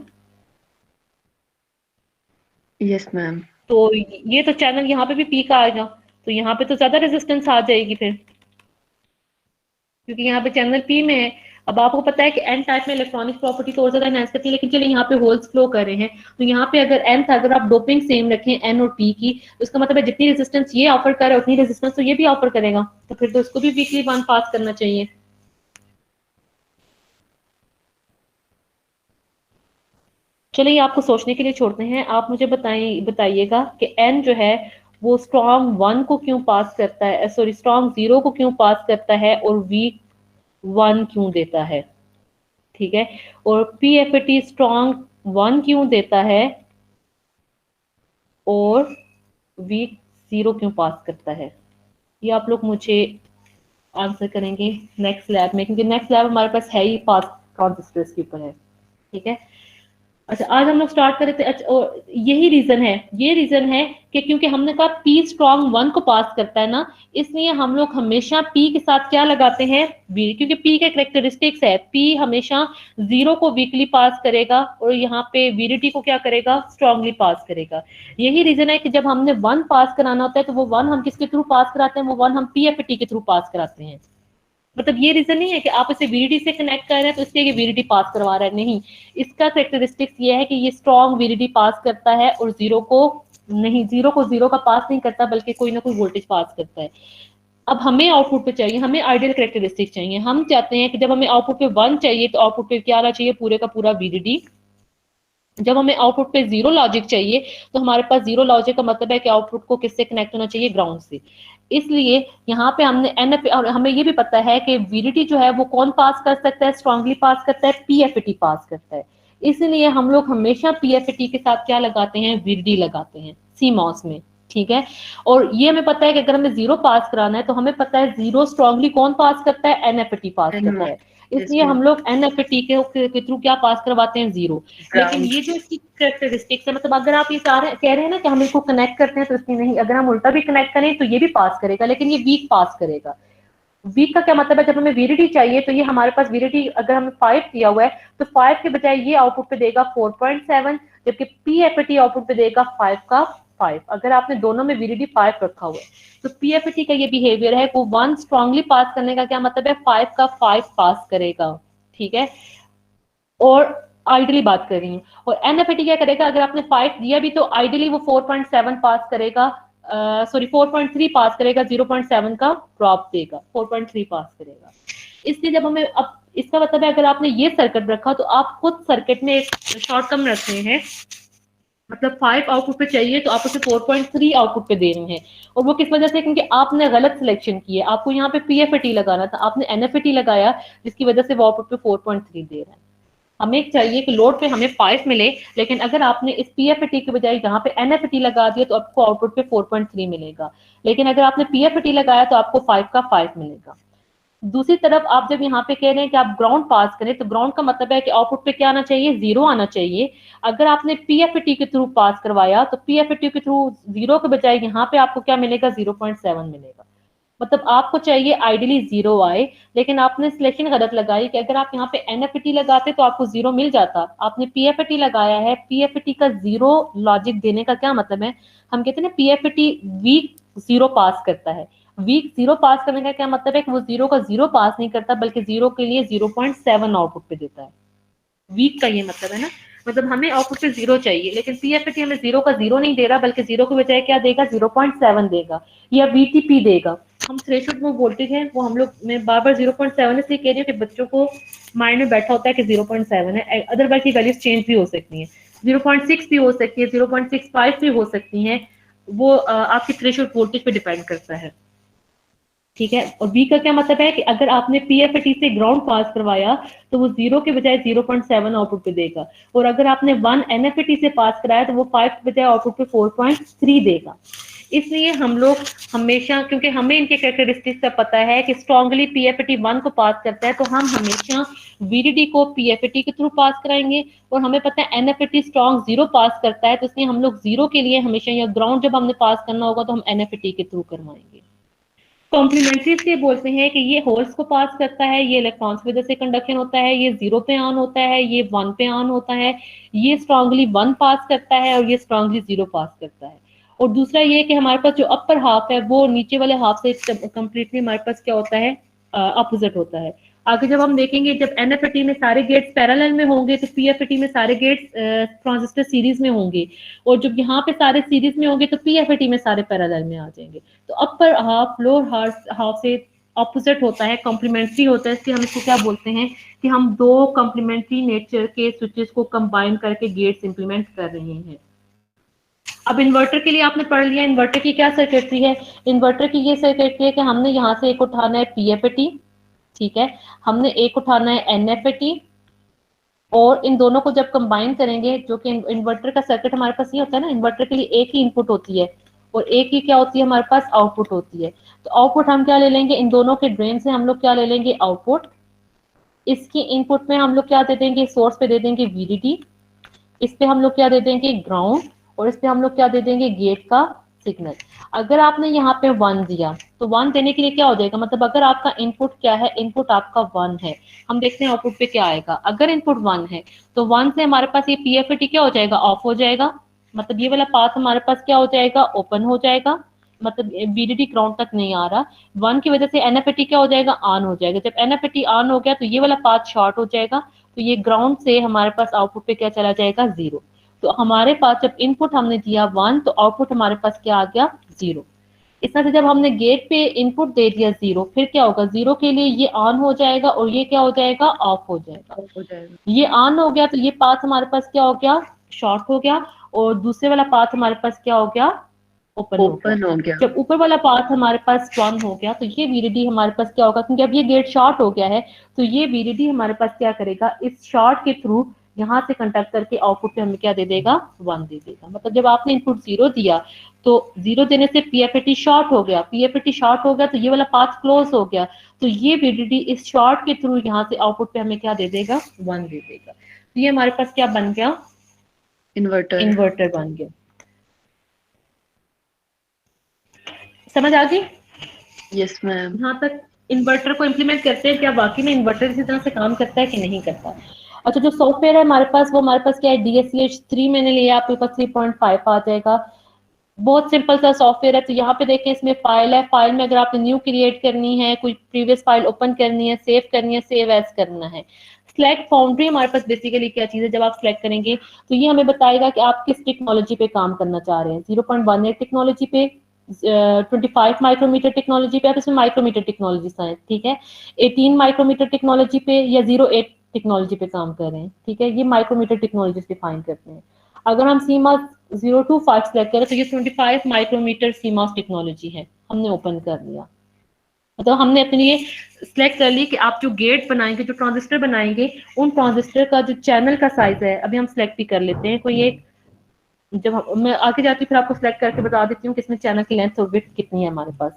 B: Yes ma'am.
A: तो ये तो चैनल यहाँ पे भी पी का आएगा, तो यहाँ पे तो ज्यादा रेजिस्टेंस आ जाएगी फिर, क्योंकि यहाँ पे चैनल पी में है। अब आपको पता है कि एन टाइप में इलेक्ट्रॉनिक प्रॉपर्टी तो और ज्यादा एनहांस करती है, लेकिन चलिए यहाँ पे होल्स फ्लो कर रहे हैं, तो यहाँ पे अगर एन था, अगर आप डोपिंग सेम रखें एन और पी की, तो इसका मतलब है जितनी रेजिस्टेंस ये ऑफर कर रहा है उतनी रेजिस्टेंस तो ये भी ऑफर करेगा, तो फिर तो इसको भी वीकली वन पास करना चाहिए। चलिए आपको सोचने के लिए छोड़ते हैं, आप मुझे बताइएगा कि एन जो है वो स्ट्रॉन्ग वन को क्यों पास करता है, सॉरी स्ट्रॉन्ग जीरो को क्यों पास करता है, और वीक वन क्यों देता है। ठीक है, और पीएफटी स्ट्रॉन्ग वन क्यों देता है और वीक जीरो क्यों पास करता है, ये आप लोग मुझे आंसर करेंगे नेक्स्ट लैब में, क्योंकि नेक्स्ट लैब हमारे पास है ही पास ट्रांजिस्टर्स के ऊपर है। ठीक है, अच्छा आज हम लोग स्टार्ट कर रहे थे। अच्छा, और यही रीजन है, ये रीजन है कि क्योंकि हमने कहा पी स्ट्रॉन्ग वन को पास करता है ना, इसलिए हम लोग हमेशा पी के साथ क्या लगाते हैं, वी, क्योंकि पी का कैरेक्टरिस्टिक्स है, पी हमेशा जीरो को वीकली पास करेगा और यहाँ पे वीडीटी को क्या करेगा, स्ट्रांगली पास करेगा। यही रीजन है कि जब हमने वन पास कराना होता है तो वो वन हम किसके थ्रू पास कराते हैं, वो वन हम पीएफटी के थ्रू पास कराते हैं। मतलब ये रीजन नहीं है कि आप इसे वीडीटी से कनेक्ट कर रहे हैं तो इसलिए ये वीडीटी पास करवा रहा है, नहीं, इसका कैरेक्टरिस्टिक्स ये है कि ये स्ट्रॉन्ग वीडीटी पास करता है और जीरो को नहीं, जीरो को जीरो का पास नहीं करता, बल्कि कोई ना कोई वोल्टेज पास करता है। अब हमें आउटपुट पे चाहिए, हमें आइडियल कैरेक्टरिस्टिक चाहिए, हम चाहते हैं कि जब हमें आउटपुट पे वन चाहिए तो आउटपुट पे क्या आना चाहिए, पूरे का पूरा वीडीटी। जब हमें आउटपुट पे जीरो लॉजिक चाहिए तो हमारे पास जीरो लॉजिक का मतलब है कि आउटपुट को किससे कनेक्ट होना चाहिए, ग्राउंड से। इसलिए यहाँ पे हमने एनएफ, और हमें ये भी पता है कि वीडीटी जो है वो कौन पास कर सकता है, स्ट्रांगली पास करता है, पीएफटी पास करता है। इसलिए हम लोग हमेशा पीएफटी के साथ क्या लगाते हैं, वीडीटी लगाते हैं सीमॉस में। ठीक है, और ये हमें पता है कि अगर हमें जीरो पास कराना है तो हमें पता है जीरो स्ट्रांगली कौन पास करता है, एनएफटी पास करता है, इसलिए हम लोग एनएफटी के थ्रू क्या पास करवाते हैं, जीरो। लेकिन ये जो इसकी कैरेक्टरिस्टिक्स है, मतलब अगर आप ये कह रहे हैं ना कि हम इसको कनेक्ट करते हैं तो इसकी नहीं, अगर हम उल्टा भी कनेक्ट करें तो ये भी पास करेगा, लेकिन ये वीक पास करेगा। वीक का क्या मतलब है, जब हमें वीडीटी चाहिए तो ये हमारे पास वीडीटी अगर हमें 5 दिया हुआ है तो 5 के बजाय ये आउटपुट पे देगा 4.7, जबकि पीएफटी आउटपुट पे देगा 5 का 5। अगर आपने दोनों में वीडीटी 5 रखा हुआ है तो पीएफटी का ये बिहेवियर है, वो 1 स्ट्रांगली पास करने का क्या मतलब है, 5 का 5 पास करेगा। ठीक है, और आइडियली बात कर रही हूँ। और एनएफटी क्या करेगा, अगर आपने 5 दिया भी तो आइडियली वो 4.7 पास करेगा, सॉरी 4.3 पास करेगा, 0.7 का ड्रॉप देगा, 4.3 पास करेगा। इसलिए जब हमें, अब इसका मतलब है अगर आपने ये सर्किट रखा तो आप खुद सर्किट में एक शॉर्ट कम रख रहे हैं, मतलब 5 आउटपुट पे चाहिए तो आप उसे 4.3 आउटपुट पे दे रहे हैं। और वो किस वजह से, क्योंकि आपने गलत सिलेक्शन की है, आपको यहाँ पे पीएफटी लगाना था, आपने एनएफटी लगाया जिसकी वजह से वो आउटपुट पे 4.3 दे रहा है। हमें चाहिए कि लोड पे हमें 5 मिले, लेकिन अगर आपने इस पीएफटी के बजाय यहाँ पे एनएफटी लगा दिया तो आपको आउटपुट पे 4.3 मिलेगा, लेकिन अगर आपने पीएफटी लगाया तो आपको 5 का 5 मिलेगा। दूसरी तरफ आप जब यहाँ पे कह रहे हैं कि आप ग्राउंड पास करें, तो ग्राउंड का मतलब है कि आउटपुट पे क्या आना चाहिए, 0 आना चाहिए। अगर आपने पीएफटी के थ्रू पास करवाया तो पीएफटी के थ्रू 0 के बजाय यहाँ पे आपको क्या मिलेगा, 0.7 मिलेगा। मतलब आपको चाहिए आइडियली 0 आए, लेकिन आपने सिलेक्शन गलत लगाई कि अगर आप यहाँ पे एनएफटी लगाते तो आपको 0 मिल जाता। आपने पीएफटी लगाया है, पीएफटी का 0 लॉजिक देने का क्या मतलब है, हम कहते हैं ना पीएफटी वीक 0 पास करता है। वीक 0 पास करने का क्या मतलब है कि वो 0 का 0 पास नहीं करता, बल्कि 0 के लिए 0.7 आउटपुट पे देता है। वीक का ये मतलब है ना, मतलब हमें आउटपुट पे 0 चाहिए, लेकिन पीएफटी हमें 0 का 0 नहीं दे रहा, बल्कि 0 के बजाय क्या देगा, 0.7 देगा या वीटीपी देगा। हम थ्रेशोल्ड में वोल्टेज है वो हम लोग, मैं बार बार 0.7 इसलिए कह रही हूँ कि बच्चों को माइंड में बैठा होता है कि 0.7 है, अदरवाइज की वैल्यूज चेंज भी हो सकती है, 0.6 भी हो सकती है, 0.65 भी हो सकती है, वो आपकी थ्रेशोल्ड वोल्टेज पे डिपेंड करता है। ठीक है, और बी का क्या मतलब है कि अगर आपने पीएफटी से ग्राउंड पास करवाया तो वो 0 के बजाय 0.7 आउटपुट पे देगा, और अगर आपने 1 एनएफटी से पास कराया तो वो 5 के बजाय आउटपुट पे 4.3 देगा। इसलिए हम लोग हमेशा, क्योंकि हमें इनके कैरेक्टरिस्टिक्स का पता है कि स्ट्रांगली पीएफटी 1 को पास करता है, तो हम हमेशा वीडीडी को पीएफटी के थ्रू पास कराएंगे, और हमें पता है एनएफटी स्ट्रॉन्ग 0 पास करता है, तो इसलिए हम लोग 0 के लिए हमेशा, या ग्राउंड जब हमने पास करना होगा तो हम एनएफटी के थ्रू करवाएंगे। कॉम्प्लीमेंट्री से बोलते हैं कि ये होल्स को पास करता है, ये इलेक्ट्रॉन्स की वजह से कंडक्शन होता है, ये 0 पे ऑन होता है, ये 1 पे ऑन होता है, ये स्ट्रांगली 1 पास करता है और ये स्ट्रांगली 0 पास करता है। और दूसरा ये कि हमारे पास जो अपर हाफ है वो नीचे वाले हाफ से कंप्लीटली हमारे पास क्या होता है, अपोजिट होता है। आगे जब हम देखेंगे, जब एनएफटी में सारे गेट्स पैरेलल में होंगे तो पीएफटी में सारे गेट्स ट्रांजिस्टर सीरीज में होंगे, और जब यहाँ पे सारे सीरीज में होंगे तो पीएफटी में सारे पैरेलल में आ जाएंगे। तो अपर हाफ लोअर हाफ से ऑपोजिट होता है, कॉम्प्लीमेंट्री होता है, इसलिए हम इसको क्या बोलते हैं कि हम दो कॉम्प्लीमेंट्री नेचर के स्विचेस को कंबाइन करके गेट्स इंप्लीमेंट कर रहे हैं। अब इन्वर्टर के लिए आपने पढ़ लिया, इन्वर्टर की क्या सर्किटरी है, इन्वर्टर की ये सर्किटरी है कि हमने यहाँ से एक उठाना है पीएफटी, ठीक है, हमने एक उठाना है एनएफटी, और इन दोनों को जब कंबाइन करेंगे, जो कि इन्वर्टर का सर्किट हमारे पास ये होता है ना, इन्वर्टर के लिए एक ही इनपुट होती है और एक ही क्या होती है हमारे पास, आउटपुट होती है। तो आउटपुट हम क्या ले लेंगे, इन दोनों के ड्रेन से हम लोग क्या ले लेंगे, आउटपुट। इसकी इनपुट में हम लोग क्या दे देंगे, सोर्स पे दे देंगे वीडीडी, इस पे हम लोग क्या दे देंगे, ग्राउंड, और इस पे हम लोग क्या दे देंगे, गेट का सिग्नल। अगर आपने यहाँ पे 1 दिया तो 1 देने के लिए क्या हो जाएगा, मतलब अगर आपका इनपुट क्या है, इनपुट आपका 1 है, हम देखते हैं आउटपुट पे क्या आएगा। अगर इनपुट 1 है तो 1 से हमारे पास ये पीएफटी क्या हो जाएगा, ऑफ हो जाएगा, मतलब ये वाला पाथ हमारे पास क्या हो जाएगा, ओपन हो जाएगा, मतलब वीडीडी ग्राउंड तक नहीं आ रहा। 1 की वजह से एनएफटी क्या हो जाएगा, ऑन हो जाएगा। जब एनएफटी ऑन हो गया तो ये वाला पाथ शॉर्ट हो जाएगा, तो ये ग्राउंड से हमारे पास आउटपुट पे क्या चला जाएगा, 0। तो हमारे पास जब इनपुट हमने दिया 1 तो आउटपुट हमारे पास क्या आ गया, 0। इस तरह से जब हमने गेट पे इनपुट दे दिया 0, फिर क्या होगा, 0 के लिए ये ऑन हो जाएगा और ये क्या हो जाएगा, ऑफ हो जाएगा। ये ऑन हो गया तो ये पाथ हमारे पास क्या हो गया, शॉर्ट हो गया, और दूसरे वाला पाथ हमारे पास क्या हो गया, ओपन हो गया। जब ऊपर वाला पाथ हमारे पास 1 हो गया तो ये वीडीडी हमारे पास क्या होगा, क्योंकि अब ये गेट शॉर्ट हो गया है, तो ये वीडीडी हमारे पास क्या करेगा, इस शॉर्ट के थ्रू यहाँ से कंडक्ट करके आउटपुट पे हमें क्या दे देगा, 1 दे देगा। मतलब जब आपने इनपुट 0 दिया तो 0 देने से पीएफटी शॉर्ट हो गया, पीएफटी शॉर्ट हो गया तो ये वाला पाथ क्लोज हो गया, तो ये वीडीडी इस शॉर्ट के थ्रू यहाँ से आउटपुट पे हमें क्या दे देगा, 1 दे देगा। तो ये हमारे पास क्या बन गया, इन्वर्टर बन गया। समझ आ गई?
B: Yes ma'am.
A: यहाँ तक इन्वर्टर को इम्प्लीमेंट करते हैं, क्या वाकई में इन्वर्टर इसी तरह से काम करता है कि नहीं करता। अच्छा, जो सॉफ्टवेयर है हमारे पास, वो हमारे पास क्या है, DSCH3 मैंने लिया, आपके पास 3.5 आ जाएगा। बहुत सिंपल सा सॉफ्टवेयर है। तो यहाँ पे देखें, इसमें फाइल है, फाइल में अगर आपने न्यू क्रिएट करनी है, कोई प्रीवियस फाइल ओपन करनी है, सेव करनी है, सेव एज करना है। सिलेक्ट फाउंड्री हमारे पास बेसिकली क्या चीज है, जब आप सिलेक्ट करेंगे तो ये हमें बताएगा कि आप किस टेक्नोलॉजी पे काम करना चाह रहे हैं। 0.18 टेक्नोलॉजी पे, 25 माइक्रोमीटर टेक्नोलॉजी पे, आप इसमें माइक्रोमीटर टेक्नोलॉजी है, ठीक है। 18 माइक्रोमीटर टेक्नोलॉजी पे या 08 टेक्नोलॉजी पे काम कर रहे हैं, ठीक है। ये माइक्रोमीटर टेक्नोलॉजी डिफाइन करते हैं। अगर हम CMOS 025 सेलेक्ट करें तो ये 25 माइक्रोमीटर CMOS टेक्नोलॉजी है, हमने ओपन कर लिया। तो हमने अपने लिए सिलेक्ट कर ली कि आप जो गेट बनाएंगे, जो ट्रांजिस्टर बनाएंगे, उन ट्रांजिस्टर का जो चैनल का साइज है अभी हम सिलेक्ट भी कर लेते हैं। कोई एक, जब मैं आगे जाती हूँ फिर आपको सिलेक्ट करके बता देती हूँ कि इसमें चैनल की लेंथ और विड्थ कितनी है हमारे पास।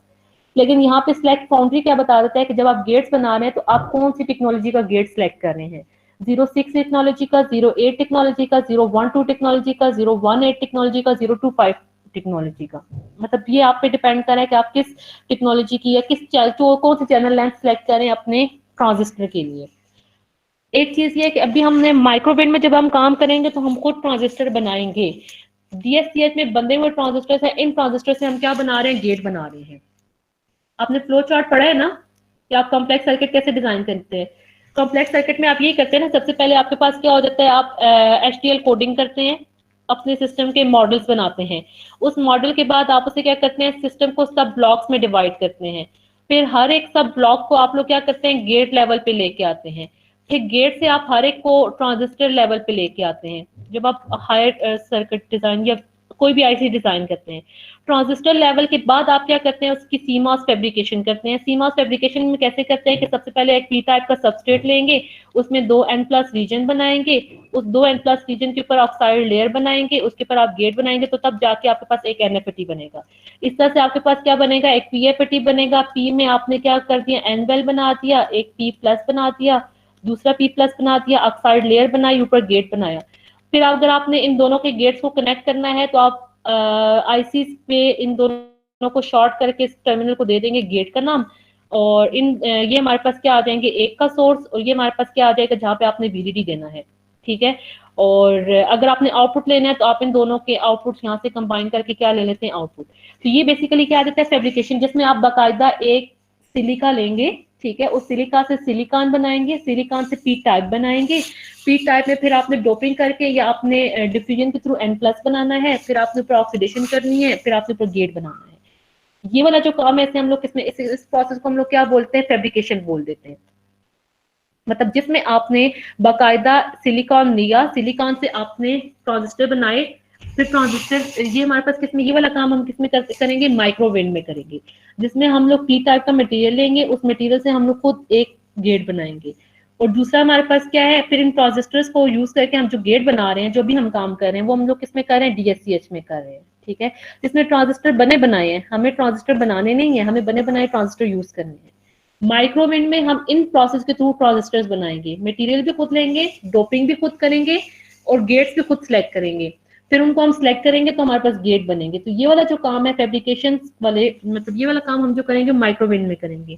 A: लेकिन यहाँ पे सिलेक्ट फाउंड्री क्या बता देता है कि जब आप गेट्स बना रहे हैं तो आप कौन सी टेक्नोलॉजी का गेट सिलेक्ट कर रहे हैं, 06 टेक्नोलॉजी का, 08 टेक्नोलॉजी का, 012 टेक्नोलॉजी का, 018 टेक्नोलॉजी का, 025 टेक्नोलॉजी का। मतलब ये आप पे डिपेंड कर रहा है कि आप किस टेक्नोलॉजी की या कौन सी चैनल लेंथ सिलेक्ट करें अपने ट्रांजिस्टर के लिए। एक चीज ये है कि अभी हमने माइक्रोवेव में जब हम काम करेंगे तो हम खुद ट्रांजिस्टर बनाएंगे। DSCH में बंधे हुए ट्रांजिस्टर है, इन ट्रांजिस्टर से हम क्या बना रहे हैं, गेट बना रहे हैं। आपने फ्लो चार्ट पढ़ा है ना कि आप कॉम्प्लेक्स सर्किट कैसे डिजाइन करते हैं। कॉम्प्लेक्स सर्किट में आप ये करते हैं ना, सबसे पहले आपके पास क्या हो जाता है, आप HDL कोडिंग करते हैं, अपने सिस्टम के मॉडल्स बनाते हैं। उस मॉडल के बाद आप उसे क्या करते हैं, सिस्टम को सब ब्लॉक्स में डिवाइड करते हैं। फिर हर एक सब ब्लॉक को आप लोग क्या करते हैं, गेट लेवल पे लेके आते हैं। फिर गेट से आप हर एक को ट्रांजिस्टर लेवल पे लेके आते हैं। जब आप हायर सर्किट डिजाइन या कोई भी आईसी डिजाइन करते हैं, ट्रांजिस्टर लेवल के बाद आप क्या करते हैं, उसकी सीमॉस फैब्रिकेशन करते हैं। सीमॉस फैब्रिकेशन में कैसे करते हैं कि सबसे पहले एक पी टाइप का सबस्ट्रेट लेंगे, उसमें 2 N+ रीजन बनाएंगे, उस 2 N+ रीजन के ऊपर ऑक्साइड लेयर बनाएंगे, उसके ऊपर आप गेट बनाएंगे, तो तब जाके आपके पास एक NFAT बनेगा। इस तरह से आपके पास क्या बनेगा, एक PFAT बनेगा। P में आपने क्या कर दिया, N-वेल बना दिया, एक P+ बना दिया, दूसरा P+ बना दिया, ऑक्साइड लेयर बनाई, ऊपर गेट बनाया। फिर अगर आपने इन दोनों के गेट्स को कनेक्ट करना है तो आप आईसी पे इन दोनों को शॉर्ट करके इस टर्मिनल को दे देंगे गेट का नाम, और ये हमारे पास क्या आ जाएंगे, एक का सोर्स, और ये हमारे पास क्या आ जाएगा जहाँ पे आपने VDD देना है, ठीक है। और अगर आपने आउटपुट लेना है तो आप इन दोनों के आउटपुट यहाँ से कंबाइन करके क्या ले लेते हैं, आउटपुट। तो ये बेसिकली क्या देता है, फैब्रिकेशन, जिसमें आप बाकायदा एक सिलिका लेंगे, ठीक है, उस सिलिका से सिलिकॉन बनाएंगे, सिलिकॉन से पी टाइप बनाएंगे, पी टाइप में फिर आपने डोपिंग करके या आपने डिफ्यूजन के थ्रू N+ बनाना है, फिर आपने ऊपर ऑक्सीडेशन करनी है, फिर आपने ऊपर गेट बनाना है। ये वाला जो काम है, इसे हम लोग किसमें, इस प्रोसेस को हम लोग क्या बोलते हैं, फैब्रिकेशन बोल देते हैं। मतलब जिसमें आपने बाकायदा सिलिकॉन लिया, सिलिकॉन से आपने ट्रांजिस्टर बनाए, फिर ट्रांजिस्टर, ये हमारे पास किसमें, ये वाला काम हम किसमें करेंगे, माइक्रोवेव में करेंगे, जिसमें हम लोग पी टाइप का मटेरियल लेंगे, उस मटेरियल से हम लोग खुद एक गेट बनाएंगे। और दूसरा हमारे पास क्या है, फिर इन ट्रांजिस्टर्स को यूज करके हम जो गेट बना रहे हैं, जो भी हम काम कर रहे हैं, वो हम लोग किसमें कर रहे हैं, DSCH में कर रहे हैं, ठीक है। जिसमें ट्रांजिस्टर बने बनाए हैं, हमें ट्रांजिस्टर बनाने नहीं है, हमें बने बनाए ट्रांजिस्टर यूज करने हैं। माइक्रोवेव में हम इन प्रोसेस के थ्रू ट्रांजिस्टर्स बनाएंगे, मटेरियल भी खुद लेंगे, डोपिंग भी खुद करेंगे, और गेट्स भी खुद सिलेक्ट करेंगे। फिर उनको हम सिलेक्ट करेंगे तो हमारे पास गेट बनेंगे। तो ये वाला जो काम है फैब्रिकेशन वाले, मतलब ये वाला काम हम जो करेंगे माइक्रोवेव में करेंगे।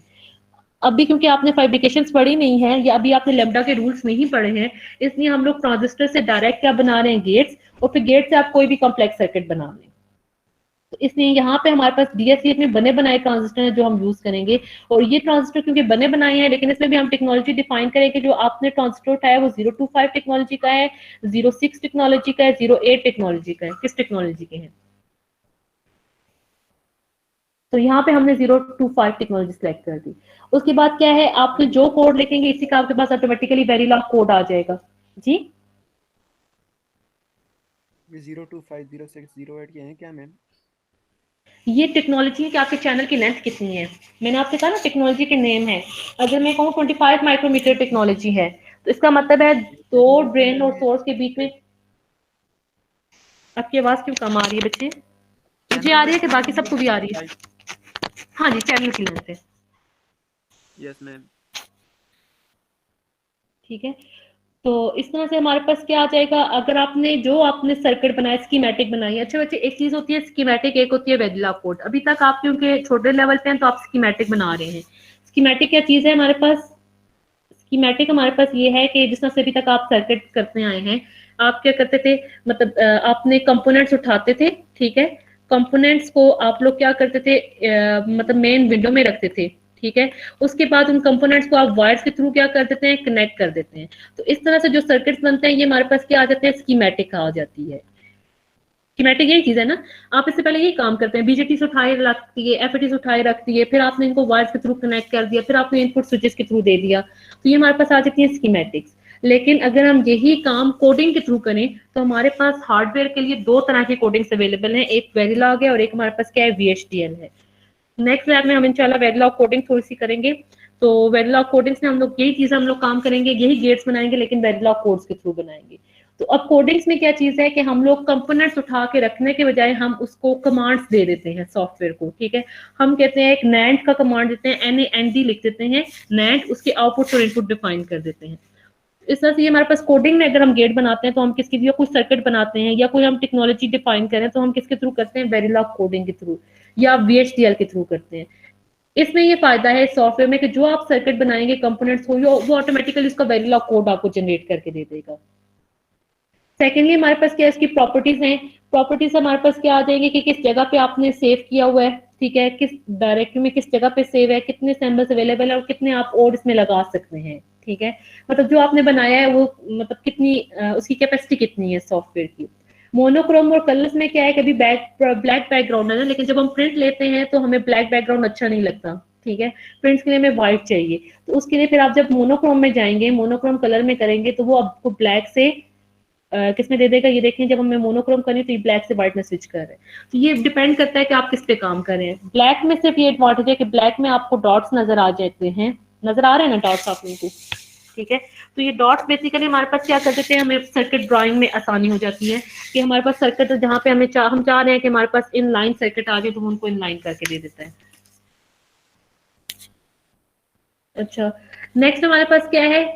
A: अभी क्योंकि आपने फैब्रिकेशंस पढ़ी नहीं है, या अभी आपने लैम्ब्डा के रूल्स नहीं पढ़े हैं, इसलिए हम लोग ट्रांजिस्टर से डायरेक्ट क्या बना रहे हैं, गेट्स, और फिर गेट से आप कोई भी कॉम्प्लेक्स सर्किट बना रहे हैं। तो इसलिए यहाँ पे हमारे पास DSCH में बने बनाए ट्रांजिस्टर हैं जो हम यूज करेंगे। और ये ट्रांजिस्टर क्योंकि बने बनाए हैं, लेकिन इसमें भी हम टेक्नोलॉजी डिफाइन करेंगे। जो आपने ट्रांजिस्टर उठाया वो 025 टेक्नोलॉजी का है, 06 टेक्नोलॉजी का है, 08 टेक्नोलॉजी का है, किस टेक्नोलॉजी के हैं। तो यहाँ पे हमने 025 टेक्नोलॉजी सिलेक्ट कर दी। उसके बाद क्या है, आपने जो कोड लिखेंगे इसी का आपके पास ऑटोमेटिकली वेरिलॉग कोड आ जाएगा जी।
F: ये 025, 06, 08 ये हैं क्या मैम?
A: ये टेक्नोलॉजी है कि आपके चैनल की लेंथ कितनी है। मैंने आपसे कहा ना टेक्नोलॉजी के नेम है। अगर मैं कहूँ 25 माइक्रोमीटर टेक्नोलॉजी है तो इसका मतलब है 2 ड्रेन और सोर्स के बीच में। आपकी आवाज क्यों कम आ रही है बच्चे? मुझे आ रही है कि बाकी सबको भी आ रही है? हाँ जी, चैनल की लेंथ है।
F: Yes ma'am.
A: ठीक है, तो इस तरह से हमारे पास क्या आ जाएगा। अगर आपने जो आपने सर्किट बनाया, स्कीमेटिक बनाई। अच्छा बच्चे, एक चीज होती है स्कीमेटिक, एक होती है वेरिलॉग कोड। अभी तक आप क्योंकि छोटे लेवल पे हैं तो आप स्कीमेटिक बना रहे हैं। स्कीमेटिक क्या चीज है हमारे पास? स्कीमेटिक हमारे पास ये है कि जिस तरह से अभी तक आप सर्किट करते आए हैं, आप क्या करते थे, मतलब आपने कंपोनेंट्स उठाते थे, ठीक है। कंपोनेंट्स को आप लोग क्या करते थे, मतलब मेन विंडो में रखते थे, ठीक है। उसके बाद उन कंपोनेंट्स को आप वायर्स के थ्रू क्या कर देते हैं, कनेक्ट कर देते हैं। तो इस तरह से जो सर्किट्स बनते हैं ये हमारे पास क्या आ जाते हैं, स्कीमेटिक आ जाती है। स्कीमेटिक यही चीज है ना। आप इससे पहले यही काम करते हैं, बीजेटी से उठाए रखती है, एफएटी से उठाए रखती है, फिर आपने इनको वायर्स के थ्रू कनेक्ट कर दिया, फिर आपने इनपुट स्विचेस के थ्रू दे दिया। तो ये हमारे पास आ जाती है स्कीमेटिक्स। लेकिन अगर हम यही काम कोडिंग के थ्रू करें तो हमारे पास हार्डवेयर के लिए 2 तरह की कोडिंग्स अवेलेबल हैं, एक वेरिलॉग है और एक हमारे पास क्या है, VHDL है। नेक्स्ट लैब में हम इंशाल्लाह वेरिलॉग कोडिंग थोड़ी सी करेंगे। तो वेरिलॉग कोडिंग्स में हम लोग यही चीज हम लोग काम करेंगे, यही गेट्स बनाएंगे, लेकिन वेरिलॉग कोड्स के थ्रू बनाएंगे। तो अब कोडिंग्स में क्या चीज है कि हम लोग कंपोनेंट्स उठा के रखने के बजाय हम उसको कमांड्स दे देते हैं सॉफ्टवेयर को, ठीक है। हम कहते हैं एक नैंड का कमांड देते हैं, NAND लिख देते हैं नैंड, उसके आउटपुट और इनपुट डिफाइन कर देते हैं। इस तरह से ये हमारे पास कोडिंग में अगर हम गेट बनाते हैं तो हम किसके लिए कुछ सर्किट बनाते हैं या कोई हम टेक्नोलॉजी डिफाइन करें तो हम किसके थ्रू करते हैं, वेरिलॉग कोडिंग के थ्रू या VHDL के थ्रू करते हैं। इसमें ये फायदा है सॉफ्टवेयर में कि जो आप सर्किट बनाएंगे कंपोनेंट्स को वो ऑटोमेटिकली उसका वेरिलॉग कोड आपको जनरेट करके दे देगा। सेकेंडली हमारे पास क्या इसकी प्रॉपर्टीज हैं। प्रॉपर्टीज हमारे पास क्या आ जाएंगे कि किस जगह पे आपने सेव किया हुआ है, ठीक है, किस डायरेक्टरी में किस जगह पे सेव है, कितने सैम्पल्स अवेलेबल है और कितने आप और इसमें लगा सकते हैं, ठीक है। मतलब जो आपने बनाया है वो मतलब कितनी उसकी कैपेसिटी कितनी है सॉफ्टवेयर की। मोनोक्रोम और कलर्स में क्या है, कभी ब्लैक बैकग्राउंड है ना, लेकिन जब हम प्रिंट लेते हैं तो हमें ब्लैक बैकग्राउंड अच्छा नहीं लगता, ठीक है। प्रिंट्स के लिए हमें व्हाइट चाहिए, तो उसके लिए फिर आप जब मोनोक्रोम में जाएंगे, मोनोक्रोम कलर में करेंगे तो वो आपको ब्लैक से किस में दे देगा, ये देखें जब हमें मोनोक्रोम करनी तो ये ब्लैक से व्हाइट में स्विच कर रहे हैं। तो ये डिपेंड करता है कि आप किस पे काम कर रहे हैं। ब्लैक में सिर्फ ये एडवांटेज है कि ब्लैक में आपको डॉट्स नजर आ जाते हैं, नजर आ रहे हैं ना डॉट्स आप लोगों को, ठीक है। तो ये डॉट्स बेसिकली हमारे पास क्या कर देते हैं, हमें सर्किट ड्राइंग में आसानी हो जाती है कि हमारे पास सर्किट जहाँ पे हम चाह रहे हैं कि हमारे पास इन लाइन सर्किट आ जाए तो हम उनको इन लाइन करके दे देता है। अच्छा, नेक्स्ट हमारे पास क्या है,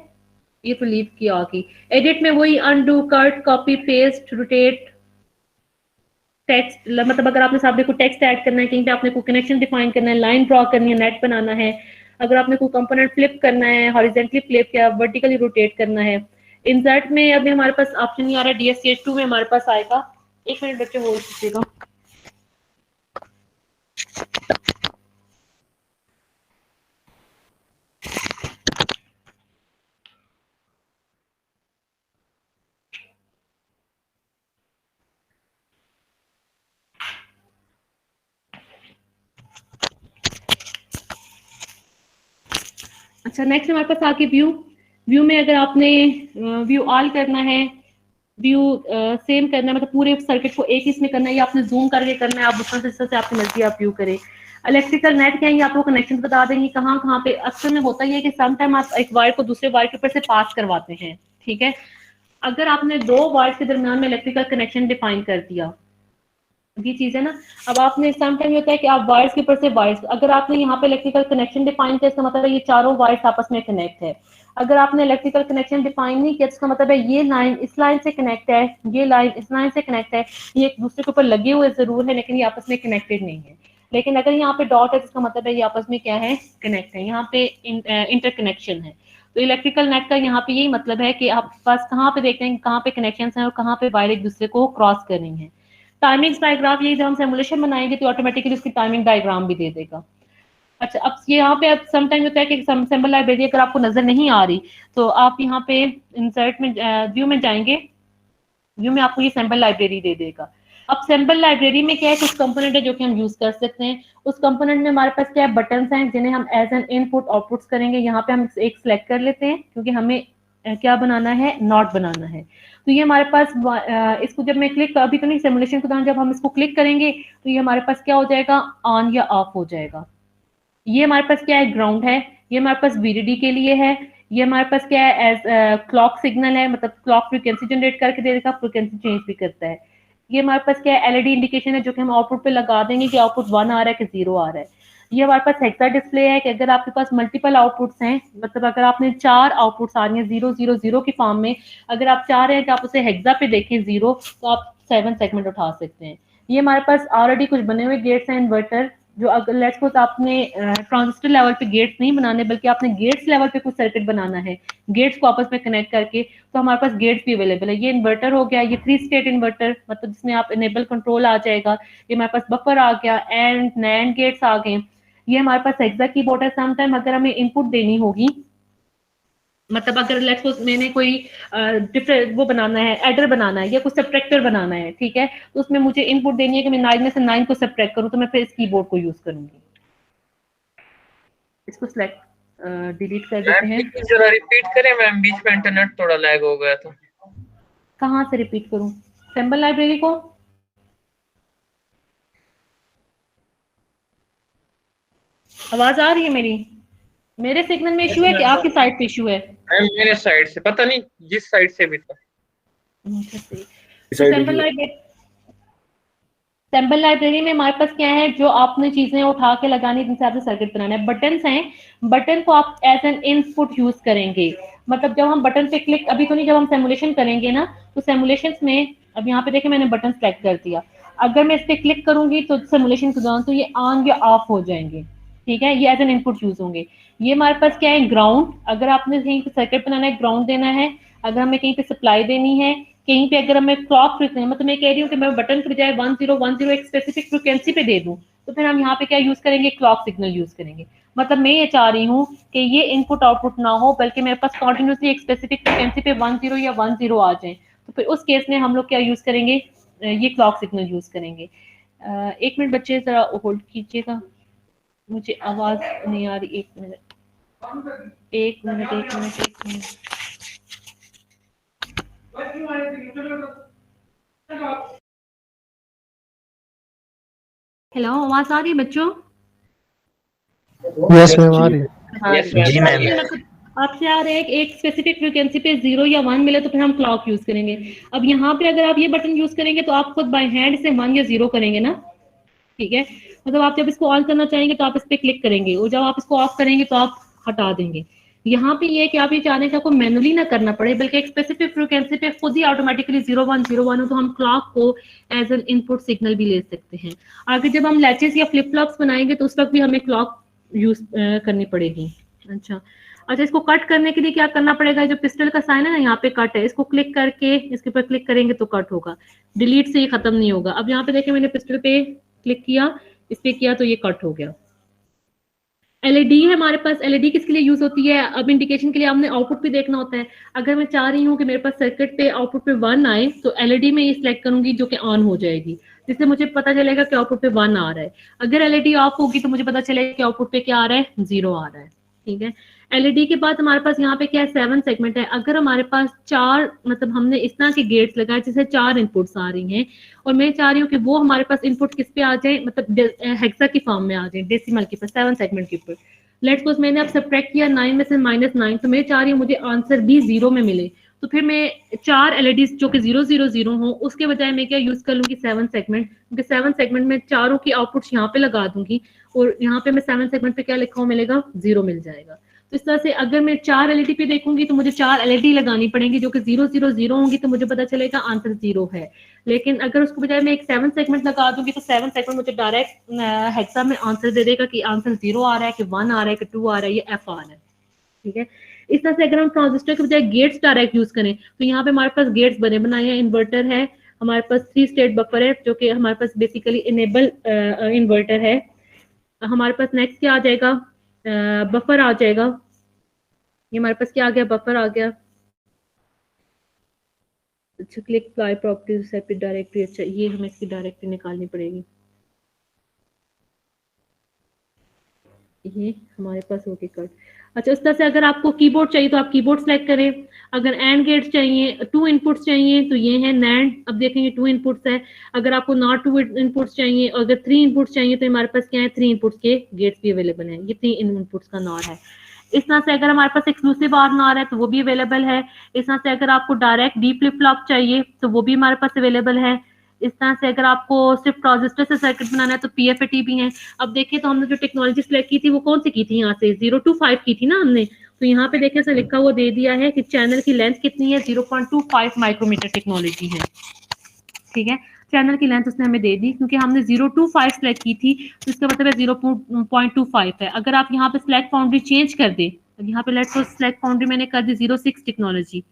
A: ये तो लीव की आ गई। एडिट में वही undo, cut, copy, paste, rotate, text, मतलब अगर आपने सामने को टेक्स्ट ऐड करना है, कहीं पे आपने कोई कनेक्शन डिफाइन करना है, लाइन ड्रॉ करनी है, नेट बनाना है, अगर आपने कोई कंपोनेंट फ्लिप करना है, हॉरिजॉन्टली फ्लिप या वर्टिकली रोटेट करना है। इंसर्ट में अभी हमारे पास ऑप्शन नहीं आ रहा, DSCH2 में हमारे पास आएगा। एक मिनट बच्चे होल्ड कीजिएगा। अच्छा, नेक्स्ट हमारे पास आके व्यू में अगर आपने व्यू ऑल करना है, व्यू सेम करना है, मतलब पूरे सर्किट को एक इसमें करना है या आपने जूम करके करना है, आप उसमें से आपकी मर्जी आप व्यू करें। इलेक्ट्रिकल नेट क्या है, आपको कनेक्शन बता देंगे कहाँ कहाँ पे। अक्सर में होता ही है कि सम टाइम आप एक वायर को दूसरे वायर के ऊपर से पास करवाते हैं, ठीक है। अगर आपने दो वायर के दरमियान में इलेक्ट्रिकल कनेक्शन डिफाइन कर दिया, ये चीज है ना। अब आपने सम टाइम होता है कि आप वायर्स के ऊपर से वायर्स, अगर आपने यहाँ पे इलेक्ट्रिकल कनेक्शन डिफाइन किया इसका मतलब है ये चारों वायर्स आपस में कनेक्ट है। अगर आपने इलेक्ट्रिकल कनेक्शन डिफाइन नहीं किया इसका मतलब है ये लाइन इस लाइन से कनेक्ट है, ये लाइन इस लाइन से कनेक्ट है, ये एक दूसरे के ऊपर लगे हुए जरूर है लेकिन ये आपस में कनेक्टेड नहीं है। लेकिन अगर यहाँ पे डॉट है इसका मतलब है ये आपस में क्या है, कनेक्ट है, यहाँ पे इंटरकनेक्शन है। तो इलेक्ट्रिकल नेट का यहाँ पे यही मतलब है कि आप पास कहाँ पे देखते हैं कहाँ पे कनेक्शन है और कहाँ पे वायर एक दूसरे को क्रॉस कर रही है। टाइमिंग डायग्राम, ये जब हम सिमुलेशन बनाएंगे तो ऑटोमेटिकली उसकी टाइमिंग डायग्राम भी दे देगा। अच्छा, अब ये यहाँ पे अब सम टाइम होता है कि सैम्पल लाइब्रेरी अगर आपको नजर नहीं आ रही तो आप यहाँ पे इंसर्ट में व्यू में जाएंगे, व्यू में आपको ये सैम्पल लाइब्रेरी दे देगा। अब सैम्पल लाइब्रेरी में क्या है, कुछ कंपोनेंट है जो कि हम यूज कर सकते हैं। उस कंपोनेंट में हमारे पास क्या है, बटन्स हैं जिन्हें हम एज एन इनपुट आउटपुट्स करेंगे। यहाँ पे हम एक सिलेक्ट कर लेते हैं क्योंकि हमें क्या बनाना है, नॉट बनाना है। तो ये हमारे पास इसको जब मैं क्लिक, अभी तो नहीं, सिमुलेशन के दौरान जब हम इसको क्लिक करेंगे तो ये हमारे पास क्या हो जाएगा, ऑन या ऑफ हो जाएगा। ये हमारे पास क्या है, ग्राउंड है। ये हमारे पास VDD के लिए है। ये हमारे पास क्या है, एज क्लॉक सिग्नल है, मतलब क्लॉक फ्रीक्वेंसी जनरेट करके दे देगा, फ्रीक्वेंसी चेंज भी करता है। ये हमारे पास क्या है, LED इंडिकेशन है जो कि हम आउटपुट पे लगा देंगे कि आउटपुट 1 आ रहा है कि 0 आ रहा है। ये हमारे पास हेक्सा डिस्प्ले है कि अगर आपके पास मल्टीपल आउटपुट्स हैं, मतलब अगर आपने 4 आउटपुट्स आ रही हैं 0 0 0 की फॉर्म में, अगर आप चाह रहे हैं कि आप उसे हेक्सा पे देखें 0, तो आप 7 सेगमेंट उठा सकते हैं। ये हमारे पास ऑलरेडी कुछ बने हुए गेट्स हैं, इन्वर्टर, जो अगर लेट्स सपोज आपने ट्रांजिस्टर लेवल पे गेट्स नहीं बनाने बल्कि आपने गेट्स लेवल पे कुछ सर्किट बनाना है, गेट्स को आपस में कनेक्ट करके, तो हमारे पास गेट्स भी अवेलेबल है। ये इन्वर्टर हो गया, ये 3 स्टेट इन्वर्टर, मतलब जिसमें आप इनेबल कंट्रोल आ जाएगा। ये हमारे पास बफर आ गया, एंड नैंड गेट्स आ गए। ये हमारे पास हेक्सा कीबोर्ड है। सम टाइम अगर हमें इनपुट देनी होगी, मतलब अगर लेट्स सपोज मैंने कोई डिफरेंट वो बनाना है, एडर बनाना है या कुछ सब्ट्रैक्टर बनाना है, ठीक है, तो उसमें मुझे इनपुट देनी है कि मैं 9 में से 9 को सब्ट्रैक्ट करूं, तो मैं फिर इस कीबोर्ड को यूज करूंगी। इसको सिलेक्ट डिलीट कर देते हैं।
D: जरा रिपीट करें मैम, बीच में इंटरनेट थोड़ा लैग हो गया था।
A: कहाँ से रिपीट करूं, सैम्पल लाइब्रेरी को? आवाज आ रही है मेरी? मेरे सिग्नल में इशू है कि आपकी साइड पे इशू है?
D: मैम मेरे साइड से पता नहीं, जिस साइड से भी था।
A: सैम्पल लाइब्रेरी में हमारे पास क्या है, जो आपने चीजें उठा के लगानी, जिनसे आपने सर्किट बनाना है। बटन्स हैं, बटन को आप एज एन इनपुट यूज करेंगे। मतलब जब हम बटन पे क्लिक, अभी तो नहीं, जब हम सिमुलेशन करेंगे ना, तो सिमुलेशन में अब यहाँ पे देखें मैंने बटन सेलेक्ट कर दिया। अगर मैं इस पे क्लिक करूंगी तो सिमुलेशन के दौरान तो ये ऑन या ऑफ हो जाएंगे, ठीक है, ये एज एन इनपुट यूज होंगे। ये हमारे पास क्या है, ग्राउंड, अगर आपने कहीं पे सर्किट बनाना है ग्राउंड देना है, अगर हमें कहीं पे सप्लाई देनी है, कहीं पे अगर हमें क्लॉक फ्रीक्वेंसी, मतलब मैं कह रही हूँ कि मैं बटन के बजाय 1010 एक स्पेसिफिक फ्रीक्वेंसी पे दे दूं, तो फिर हम यहाँ पे क्या यूज करेंगे, क्लॉक सिग्नल यूज करेंगे। मतलब मैं ये चाह रही हूँ कि ये इनपुट आउटपुट ना हो, बल्कि मेरे पास कॉन्टिन्यूसली एक स्पेसिफिक फ्रीक्वेंसी पे 10 या 10 आ जाए, तो फिर उस केस में हम लोग क्या यूज करेंगे, ये क्लॉक सिग्नल यूज करेंगे। एक मिनट बच्चे जरा होल्ड कीजिएगा, मुझे आवाज नहीं आ रही। एक मिनट। हेलो, आवाज आ रही है बच्चों?
E: यस मैम आ रही है।
C: जी मैम।
A: आपसे आ रहा है एक स्पेसिफिक फ्रीक्वेंसी पे 0 या 1 मिले तो फिर हम क्लॉक यूज करेंगे। अब यहाँ पे अगर आप ये बटन यूज करेंगे तो आप खुद बाय हैंड से 1 या 0 करेंगे ना, ठीक है। मतलब आप जब इसको ऑन करना चाहेंगे तो आप इस पे क्लिक करेंगे, और जब आप इसको ऑफ करेंगे तो आप हटा देंगे। यहाँ पे ये कि आप ये चाह रहे हैं कि आपको मैनुअली ना करना पड़े, बल्कि एक स्पेसिफिक फ्रीक्वेंसी पे खुद ही ऑटोमेटिकली 0101 हो, तो हम क्लॉक को एज एन इनपुट सिग्नल भी ले सकते हैं। आगे जब हम लैचेस या फ्लिप फ्लॉप्स बनाएंगे तो उस वक्त भी हमें क्लॉक यूज करनी पड़ेगी। अच्छा, इसको कट करने के लिए क्या करना पड़ेगा, जो पिस्टल का साइन है ना, यहाँ पे कट है, इसको क्लिक करके इसके ऊपर क्लिक करेंगे तो कट होगा, डिलीट से ये खत्म नहीं होगा। अब यहाँ पे देखिए मैंने पिस्टल पे क्लिक किया, इस पे किया तो ये कट हो गया। एलईडी है हमारे पास, एलईडी किसके लिए यूज होती है, अब इंडिकेशन के लिए हमने आउटपुट भी देखना होता है। अगर मैं चाह रही हूँ कि मेरे पास सर्किट पे आउटपुट पे 1 आए, तो एलईडी में ये सिलेक्ट करूंगी जो कि ऑन हो जाएगी, जिससे मुझे पता चलेगा कि आउटपुट पे 1 आ रहा है। अगर एलईडी ऑफ होगी तो मुझे पता चलेगा कि आउटपुट पे क्या आ रहा है, 0 आ रहा है, ठीक है। एलईडी के बाद हमारे पास यहाँ पे क्या है, 7 सेगमेंट है। अगर हमारे पास 4, मतलब हमने इस तरह के गेट्स लगाए जिससे 4 इनपुट्स आ रही हैं, और मैं चाह रही हूँ कि वो हमारे पास इनपुट किस पे आ जाए, मतलब हेक्सा की फॉर्म में आ जाए, डेसिमल के ऊपर, 7 सेगमेंट के ऊपर। लेट्स सपोज मैंने अब सब्ट्रैक्ट किया 9 में से -9, तो मैं चाह रही हूँ मुझे आंसर भी 0 में मिले, तो फिर मैं 4 एलईडीज जो कि 000 हो, उसके बजाय मैं क्या यूज कर लूंगी, 7 सेगमेंट, क्योंकि 7 सेगमेंट में चारों की आउटपुट्स यहाँ पे लगा दूंगी, और यहाँ पे मैं 7 सेगमेंट पे क्या लिखा हुआ मिलेगा, 0 मिल जाएगा। तो इस तरह से अगर मैं 4 एलईडी पे देखूंगी तो मुझे 4 एलईडी लगानी पड़ेंगी जो कि 000 होंगी, तो मुझे पता चलेगा आंसर 0 है। लेकिन अगर उसको बजाय मैं एक 7 सेगमेंट लगा दूंगी तो 7 सेगमेंट मुझे डायरेक्ट हेक्सा में आंसर दे देगा कि आंसर 0 आ रहा है, कि 1 आ रहा है, कि 2 आ रहा है, ये एफ आ रहा है, ठीक है। इस तरह से अगर हम ट्रांजिस्टर के बजाय गेट्स डायरेक्ट यूज करें, तो यहाँ पे हमारे पास गेट्स बने बनाए हैं, इन्वर्टर है, हमारे पास 3 स्टेट बफर है, जो कि हमारे पास बेसिकली इनेबल इन्वर्टर है। हमारे पास नेक्स्ट क्या आ जाएगा, बफर आ जाएगा। ये हमारे पास क्या आ गया, बफर आ गया। अच्छा, click apply properties separate directory, अच्छा ये हमें इसकी डायरेक्टरी निकालनी पड़ेगी। ये हमारे पास होगी कट। अच्छा, इस तरह से अगर आपको कीबोर्ड चाहिए तो आप कीबोर्ड सेलेक्ट करें। अगर एंड गेट्स चाहिए, 2 इनपुट्स चाहिए, तो ये है नैंड। अब देखेंगे 2 इनपुट्स है। अगर आपको नॉट 2 इनपुट्स चाहिए, अगर 3 इनपुट्स चाहिए, तो हमारे पास क्या है, 3 इनपुट्स के गेट्स भी अवेलेबल हैं। ये 3 इनपुट्स का नॉर है। इस तरह से अगर हमारे पास एक्सक्लूसिव आर नॉर है तो वो भी अवेलेबल है। इस तरह से अगर आपको डायरेक्ट डी फ्लिप फ्लॉप चाहिए तो वो भी हमारे पास अवेलेबल है। इस तरह से अगर आपको सिर्फ ट्रांजिस्टर से सर्किट बनाना है तो पीएफएटी भी है। अब देखिए तो हमने जो टेक्नोलॉजी सिलेक्ट की थी वो कौन सी की थी, यहाँ से 0 to 5 की थी ना हमने, तो यहाँ पे देखिए से लिखा हुआ दे दिया है कि चैनल की लेंथ कितनी है, 0.25 माइक्रोमीटर टेक्नोलॉजी है, ठीक है। चैनल की लेंथ उसने हमें दे दी, क्योंकि हमने 0 to 5 सिलेक्ट की थी, तो इसका मतलब है 0.25 है। अगर आप यहाँ पे सिलेक्ट बाउंड्री चेंज कर दे, यहाँ पे लेट्स सिलेक्ट बाउंड्री मैंने कर दी 06 टेक्नोलॉजी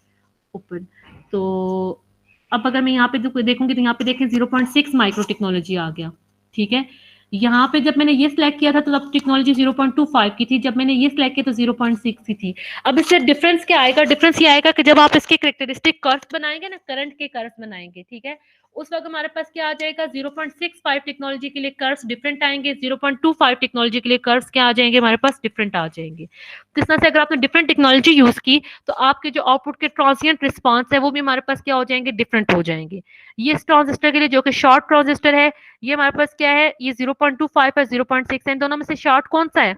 A: ओपन, तो अब अगर मैं यहाँ पे देखूंगी तो यहाँ पे देखें 0.6 माइक्रो टेक्नोलॉजी आ गया, ठीक है। यहाँ पे जब मैंने ये सिलेक्ट किया था तो तब टेक्नोलॉजी 0.25 की थी, जब मैंने ये सिलेक्ट किया तो 0.6 की थी। अब इससे डिफरेंस क्या आएगा, डिफरेंस ये आएगा कि जब आप इसके कैरेक्टरिस्टिक कर्व्स बनाएंगे ना, करंट के कर्व्स बनाएंगे, ठीक है, उस वक्त हमारे पास क्या आ जाएगा, 0.65 टेक्नोलॉजी के लिए कर्व्स डिफरेंट आएंगे, 0.25 टेक्नोलॉजी के लिए कर्व्स क्या आ जाएंगे, हमारे पास डिफरेंट आ जाएंगे। तो इस तरह से अगर आपने डिफरेंट टेक्नोलॉजी यूज की तो आपके जो आउटपुट के ट्रांसिएंट रिस्पांस है वो भी हमारे पास क्या हो जाएंगे, डिफरेंट हो जाएंगे। ये इस ट्रांजिस्टर के लिए जो कि शॉर्ट ट्रांजिस्टर है, ये हमारे पास क्या है, ये 0.25 है, 0.6 है, इन दोनों में से शॉर्ट कौन सा है,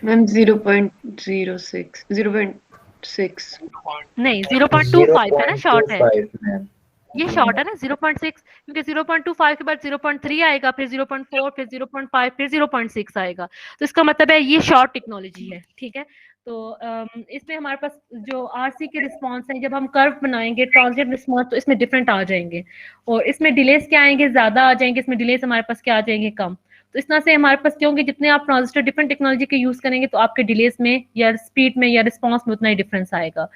B: मैम 0.06 0.6
A: नहीं 0.25 है ना, शॉर्ट है
C: 0.25 मैम।
A: ये, शॉर्ट है ना 0.6, क्योंकि 0.25 के बाद 0.3 आएगा, फिर 0.4, फिर 0.5, फिर 0.6 आएगा, तो इसका मतलब है ये शॉर्ट टेक्नोलॉजी है, ठीक है। तो इसमें हमारे पास जो आरसी के रिस्पॉन्स है, जब हम कर्व बनाएंगे ट्रांजिट रिस्पॉन्स, तो इसमें डिफरेंट आ जाएंगे, और इसमें डिलेस क्या आएंगे, ज्यादा आ जाएंगे, इसमें डिलेस हमारे पास क्या आ जाएंगे, कम। तो इस तरह से हमारे पास क्या होंगे, जितने आप ट्रांजिस्टर डिफरेंट टेक्नोलॉजी के यूज करेंगे, तो आपके डिलेस में या स्पीड में या रिस्पॉन्स में उतना ही डिफरेंस आएगा।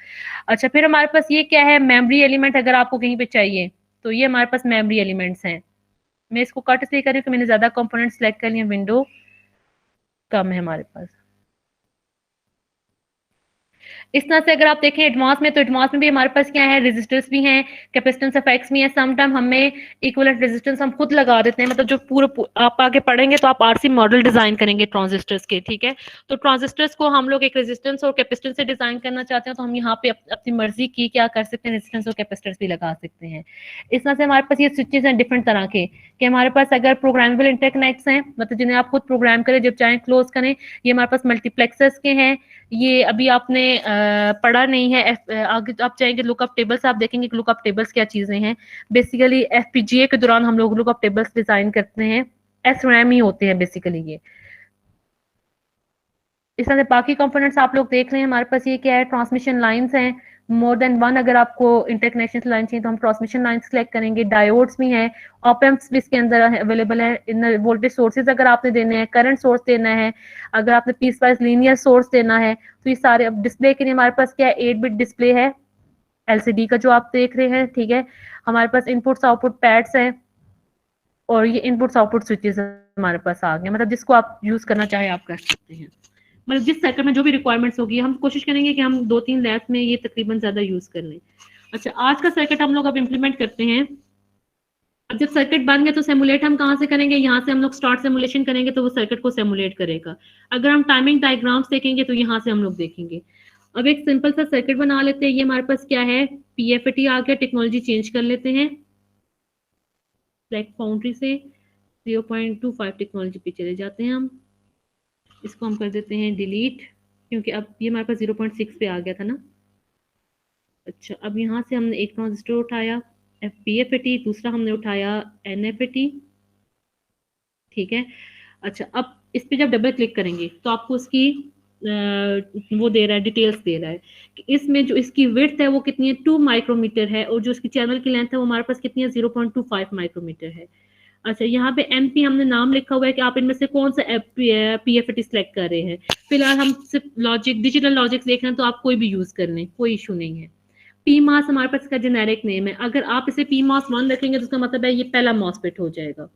A: अच्छा, फिर हमारे पास ये क्या है, मेमोरी एलिमेंट अगर आपको कहीं पे चाहिए, तो ये हमारे पास मेमोरी एलिमेंट्स हैं। मैं इसको कट इसलिए कर रही हूँ कि मैंने ज्यादा कंपोनेंट सेलेक्ट कर लिए, विंडो कम है हमारे पास। इस तरह से अगर आप देखें एडवांस में, तो एडवांस में भी हमारे पास क्या है, रेजिस्टर्स भी हैं, कैपेसिटेंस इफेक्ट्स भी हैं। सम टाइम हमें इक्विवेलेंट रेजिस्टेंस हम खुद लगा देते हैं, मतलब जो पूरा आप आगे पढ़ेंगे तो आप आरसी मॉडल डिजाइन करेंगे ट्रांजिस्टर्स के, ठीक है। तो ट्रांजिस्टर्स को हम लोग एक रेजिस्टेंस और कैपेसिटेंस से डिजाइन करना चाहते हैं, तो हम यहाँ पे अपनी मर्जी की क्या कर सकते हैं, रेजिस्टेंस और कैपेसिटेंस भी लगा सकते हैं। इस तरह से हमारे पास ये स्विचेस हैं डिफरेंट तरह के, कि हमारे पास अगर प्रोग्रामेबल इंटरकनेक्ट्स हैं, मतलब जिन्हें आप खुद प्रोग्राम करें, जब चाहें क्लोज करें, ये हमारे पास मल्टीप्लेक्सर्स के हैं। ये अभी आपने पढ़ा नहीं है, आगे आप चाहेंगे लुकअप टेबल्स, आप देखेंगे कि लुकअप टेबल्स क्या चीजें हैं। बेसिकली एफपीजीए के दौरान हम लोग लुकअप टेबल्स डिजाइन करते हैं, एसरैम ही होते हैं बेसिकली ये। इस तरह से बाकी कंपोनेंट्स आप लोग देख रहे हैं, हमारे पास ये क्या है, ट्रांसमिशन लाइंस हैं, मोर देन वन अगर आपको इंटरकनेक्शन लाइन चाहिए तो हम ट्रांसमिशन लाइन सेलेक्ट करेंगे। डायोड्स भी हैं, ऑप-एम्प्स भी इसके अंदर अवेलेबल है। इन वोल्टेज सोर्सेज अगर आपने देने हैं, करंट सोर्स देना है, अगर आपने पीस वाइज लीनियर सोर्स देना है, तो ये सारे। अब डिस्प्ले के लिए हमारे पास क्या है, 8 बिट डिस्प्ले है एलसीडी का जो आप देख रहे हैं, ठीक है। हमारे पास इनपुट्स आउटपुट पैड्स हैं, और ये इनपुट्स आउटपुट स्विचेस हमारे पास आ गए, मतलब जिसको आप यूज करना चाहे आप कर सकते हैं, मतलब जिस सर्किट में जो भी रिक्वायरमेंट्स होगी। हम कोशिश करेंगे कि हम 2-3 लैब्स में ये तकरीबन ज्यादा यूज कर लें। अच्छा, आज का सर्किट हम लोग अब इम्प्लीमेंट करते हैं। अब जब सर्किट बन गया तो सिमुलेट हम कहाँ से करेंगे, यहाँ से हम लोग स्टार्ट सिमुलेशन करेंगे, तो वो सर्किट को सिमुलेट करेगा। अगर हम टाइमिंग डायग्राम्स देखेंगे तो यहाँ से हम लोग देखेंगे। अब एक सिंपल सा सर्किट बना लेते हैं। ये हमारे पास क्या है, पीएफटी आ गया, टेक्नोलॉजी चेंज कर लेते हैं, सिलेक्ट फाउंड्री से 0.25 टेक्नोलॉजी पे चले जाते हैं हम। इसको हम कर देते हैं डिलीट, क्योंकि अब ये हमारे पास 0.6 पे आ गया था ना। अच्छा, अब यहाँ से हमने एक ट्रांजिस्टर उठाया पीएफटी, दूसरा हमने उठाया एनएफटी, ठीक है। अच्छा, अब इस पे जब डबल क्लिक करेंगे तो आपको उसकी वो दे रहा है, डिटेल्स दे रहा है कि इसमें जो इसकी विड्थ है वो कितनी है, 2 माइक्रोमीटर है, और जो इसकी चैनल की लेंथ है वो हमारे पास कितनी है, 0.25 माइक्रोमीटर है। अच्छा, यहाँ पे एमपी हमने नाम लिखा हुआ है कि आप इनमें से कौन सा पीएफटी सिलेक्ट कर रहे हैं। फिलहाल हम सिर्फ लॉजिक, डिजिटल लॉजिक देख रहे हैं, तो आप कोई भी यूज कर लें, कोई इशू नहीं है। पी मास हमारे पास इसका जेनेरिक नेम है। अगर आप इसे पी मास 1 रखेंगे तो उसका मतलब है ये पहला मॉसफेट हो जाएगा।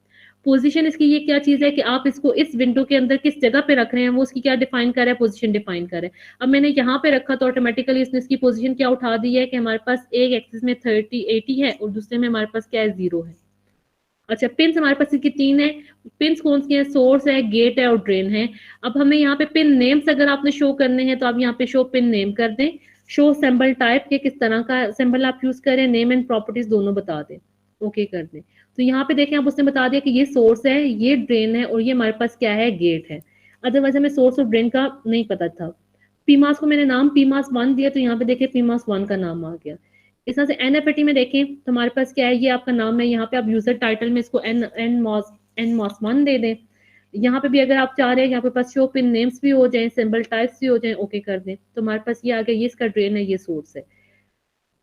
A: पोजीशन इसकी ये क्या चीज है कि आप इसको इस विंडो के अंदर किस जगह पे रख रहे हैं, वो उसकी क्या डिफाइन कर रहा है, पोजीशन डिफाइन कर रहा है। अब मैंने यहाँ पे रखा तो ऑटोमेटिकली इसने इसकी पोजीशन क्या उठा दी है कि हमारे पास एक एक्सिस में 30-80 है और दूसरे में हमारे पास क्या है, 0 है। अच्छा, पिन हमारे पास इसकी 3 है। पिन कौन सी है, सोर्स है, गेट है और ड्रेन है। अब हमें यहाँ पे पिन नेम्स अगर आपने शो करने हैं तो आप यहाँ पे शो पिन नेम कर दें। शो सिंबल टाइप के किस तरह का सिंबल आप यूज करें, नेम एंड प्रॉपर्टीज दोनों बता दें, ओके कर दें। तो यहाँ पे देखें, आप उसने बता दिया कि ये सोर्स है, ये ड्रेन है और ये हमारे पास क्या है, गेट है। अदरवाइज हमें सोर्स और ड्रेन का नहीं पता था। पीमास को मैंने नाम पीमास 1 दिया, तो यहाँ पे देखिए पीमास 1 का नाम आ गया। इस तरह से एनएफटी में देखें तो हमारे पास क्या है, ये आपका नाम है, यहाँ पे आप यूजर टाइटल में इसको एन मॉस 1 दे दें। यहाँ पे भी अगर आप चाह रहे हैं यहाँ पे पास शो पिन नेम्स भी हो जाए, सिंबल टाइप्स भी हो जाए, ओके कर दें। तो हमारे पास ये आ गया, ये इसका ड्रेन है, ये सोर्स है।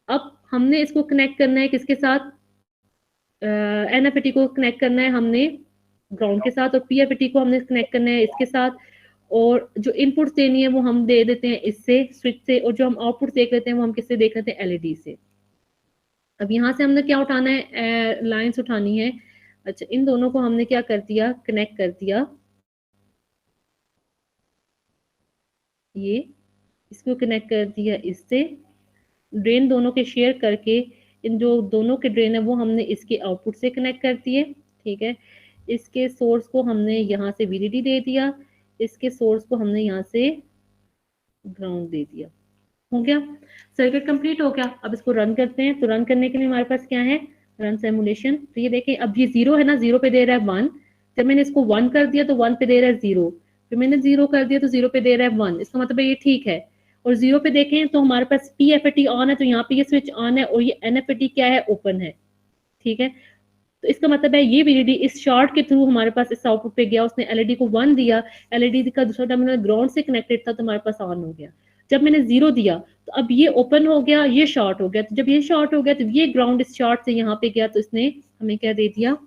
A: अब हमने इसको कनेक्ट करना है किसके साथ, एनएफटी को कनेक्ट करना है हमने ग्राउंड के साथ, और पीएफटी को हमने कनेक्ट करना है इसके साथ। और जो इनपुट देनी है वो हम दे देते हैं इससे, स्विच से, और जो हम आउटपुट देख लेते हैं वो हम किससे देख लेते हैं, एलईडी से। अब यहाँ से हमने क्या उठाना है, लाइंस उठानी है। अच्छा, इन दोनों को हमने क्या कर दिया, कनेक्ट कर दिया, ये इसको कनेक्ट कर दिया इससे। ड्रेन दोनों के शेयर करके इन जो दोनों के ड्रेन है वो हमने इसके आउटपुट से कनेक्ट कर दिए, ठीक है। इसके सोर्स को हमने यहाँ से वीडीडी दे दिया, इसके सोर्स को हमने यहाँ से ग्राउंड दे दिया। हो गया, सर्किट कंप्लीट हो गया। अब इसको रन करते हैं। तो रन करने के लिए हमारे पास क्या है, रन सिमुलेशन। तो ये देखें, अब ये 0 है ना, 0 पे दे रहा है 1। जब मैंने इसको 1 कर दिया तो 1 पे दे रहा है 0, फिर मैंने 0 कर दिया तो 0 पे दे रहा है 1, इसका मतलब है ये ठीक है। और 0 पे देखें तो हमारे पास PFAT ऑन है, तो यहाँ पे ये स्विच ऑन है, और ये NFAT क्या है, ओपन है, ठीक है। तो इसका मतलब है ये VDD इस शॉर्ट के थ्रू हमारे पास इस आउटपुट पे गया, उसने LED को 1 दिया, LED का दूसरा टर्मिनल ग्राउंड से कनेक्टेड था तो हमारे पास ऑन हो गया। जब मैंने 0 दिया तो अब ये ओपन हो गया, ये शॉर्ट हो गया, तो जब ये शॉर्ट हो गया तो ये ग्राउंड इस शॉर्ट से यहाँ पे गया, तो इसने हमें क्या दे दिया,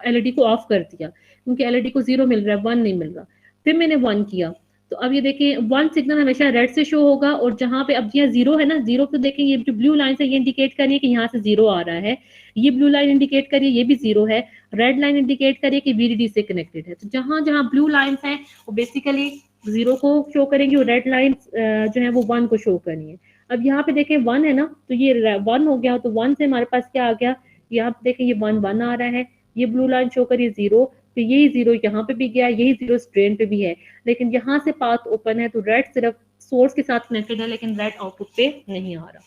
A: LED को ऑफ कर दिया, क्योंकि LED को 0 मिल रहा है, 1 नहीं मिल रहा। फिर मैंने 1 किया तो अब ये देखें 1 सिग्नल हमेशा रेड से शो होगा, और जहां पे अब यहाँ 0 है ना, 0 पे देखें ये जो ब्लू लाइन है ये इंडिकेट कर रही है कि यहाँ से 0 आ रहा है, ये ब्लू लाइन इंडिकेट कर रही है ये भी 0 है, रेड लाइन इंडिकेट कर रही है कि VDD से कनेक्टेड है। तो जहां जहां ब्लू लाइन है वो बेसिकली 0 को शो करेंगी, और रेड लाइन जो है वो 1 को शो करनी है। अब यहाँ पे देखें 1 है ना, तो ये 1 हो गया, तो 1 से हमारे पास क्या आ गया, यहाँ पे देखें ये 1 आ रहा है, ये ब्लू लाइन शो करिए 0, तो यही 0 यहाँ पे भी गया, यही 0 ड्रेन पे भी है, लेकिन यहाँ से पाथ ओपन है, तो रेड सिर्फ सोर्स के साथ कनेक्टेड है, लेकिन रेड आउटपुट पे नहीं आ रहा।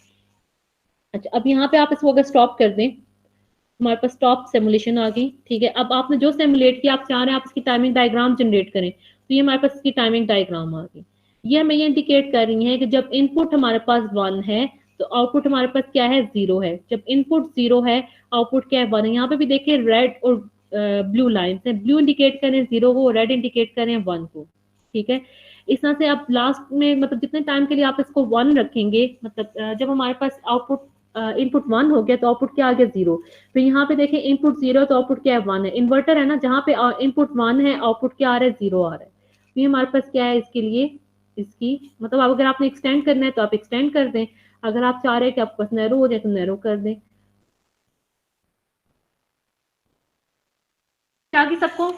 A: अच्छा, अब यहाँ पे आप इसको अगर स्टॉप कर दें, हमारे पास स्टॉप सिमुलेशन आ गई, ठीक है। अब आपने जो सिमुलेट किया, आप चाह रहे हैं आप इसकी टाइमिंग डायग्राम जनरेट करें, तो ये हमारे पास इसकी टाइमिंग डायग्राम आ गई। ये हमें ये इंडिकेट कर रही है कि जब इनपुट हमारे पास 1 है तो आउटपुट हमारे पास क्या है, 0 है। जब इनपुट 0 है आउटपुट क्या है, 1 है। यहाँ पे भी देखिए रेड और ब्लू लाइन है, ब्लू इंडिकेट करें 0 को, रेड इंडिकेट करें 1 को, ठीक है। इस तरह से आप लास्ट में मतलब जितने टाइम के लिए आप इसको 1 रखेंगे, मतलब जब हमारे पास आउटपुट इनपुट 1 हो गया तो आउटपुट क्या आ गया, 0। फिर यहाँ पे देखें इनपुट 0 तो आउटपुट क्या है, 1 है। इन्वर्टर है ना, जहाँ पे इनपुट 1 है आउटपुट क्या आ रहा है, 0 आ रहा है। तो ये हमारे पास क्या है, इसके लिए इसकी मतलब अगर आपने एक्सटेंड करना है तो आप एक्सटेंड कर दें, अगर आप चाह रहे हैं कि आपके पास नैरो हो जाए तो नैरो कर दें। क्या की सबको?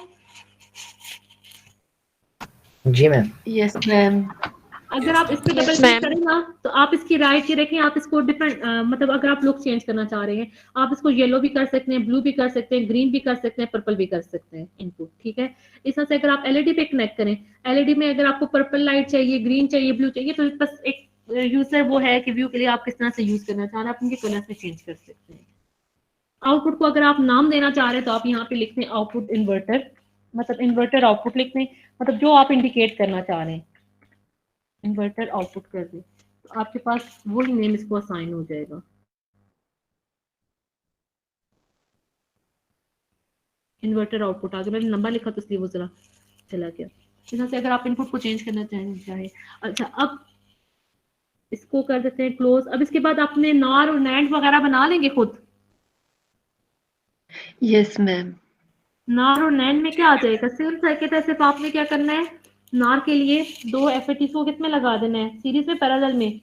C: जी मैम।
B: Yes ma'am.
A: अगर आप इस पे डबल क्लिक करें ना तो आप इसकी राइट की रखें, आप इसको डिफरेंट मतलब अगर आप लुक चेंज करना चाह रहे हैं आप इसको येलो भी कर सकते हैं, ब्लू भी कर सकते हैं, ग्रीन भी कर सकते हैं, पर्पल भी कर सकते हैं इनपुट, ठीक है। इस तरह से अगर आप LED पे कनेक्ट करें, LED में अगर आपको पर्पल लाइट चाहिए, ग्रीन चाहिए, ब्लू चाहिए, तो बस एक यूजर वो है कि व्यू के लिए आप किस तरह से यूज करना चाह रहे हैं, आप उनके कलर में चेंज कर सकते हैं। आउटपुट को अगर आप नाम देना चाह रहे हैं तो आप यहाँ पे लिखते हैं आउटपुट इन्वर्टर, मतलब इन्वर्टर आउटपुट लिखते हैं, मतलब जो आप इंडिकेट करना चाह रहे हैं इन्वर्टर आउटपुट कर दे, तो आपके पास वही नेम इसको असाइन हो जाएगा। इन्वर्टर आउटपुट आ गया, मैंने लंबा लिखा तो इसलिए वो जरा चला गया। इस तरह से अगर आप इनपुट को चेंज करना चाहे। अच्छा, अब इसको कर देते हैं क्लोज। अब इसके बाद आपने नॉर और नैंड वगैरह बना लेंगे खुद।
B: Yes ma'am.
A: नॉर और नैंड में क्या आ जाएगा, सेम सर्किट है, सिर्फ आपने क्या करना है, नॉर के लिए 2 FATs को किस में लगा देना है, सीरीज में, पैरेलल में।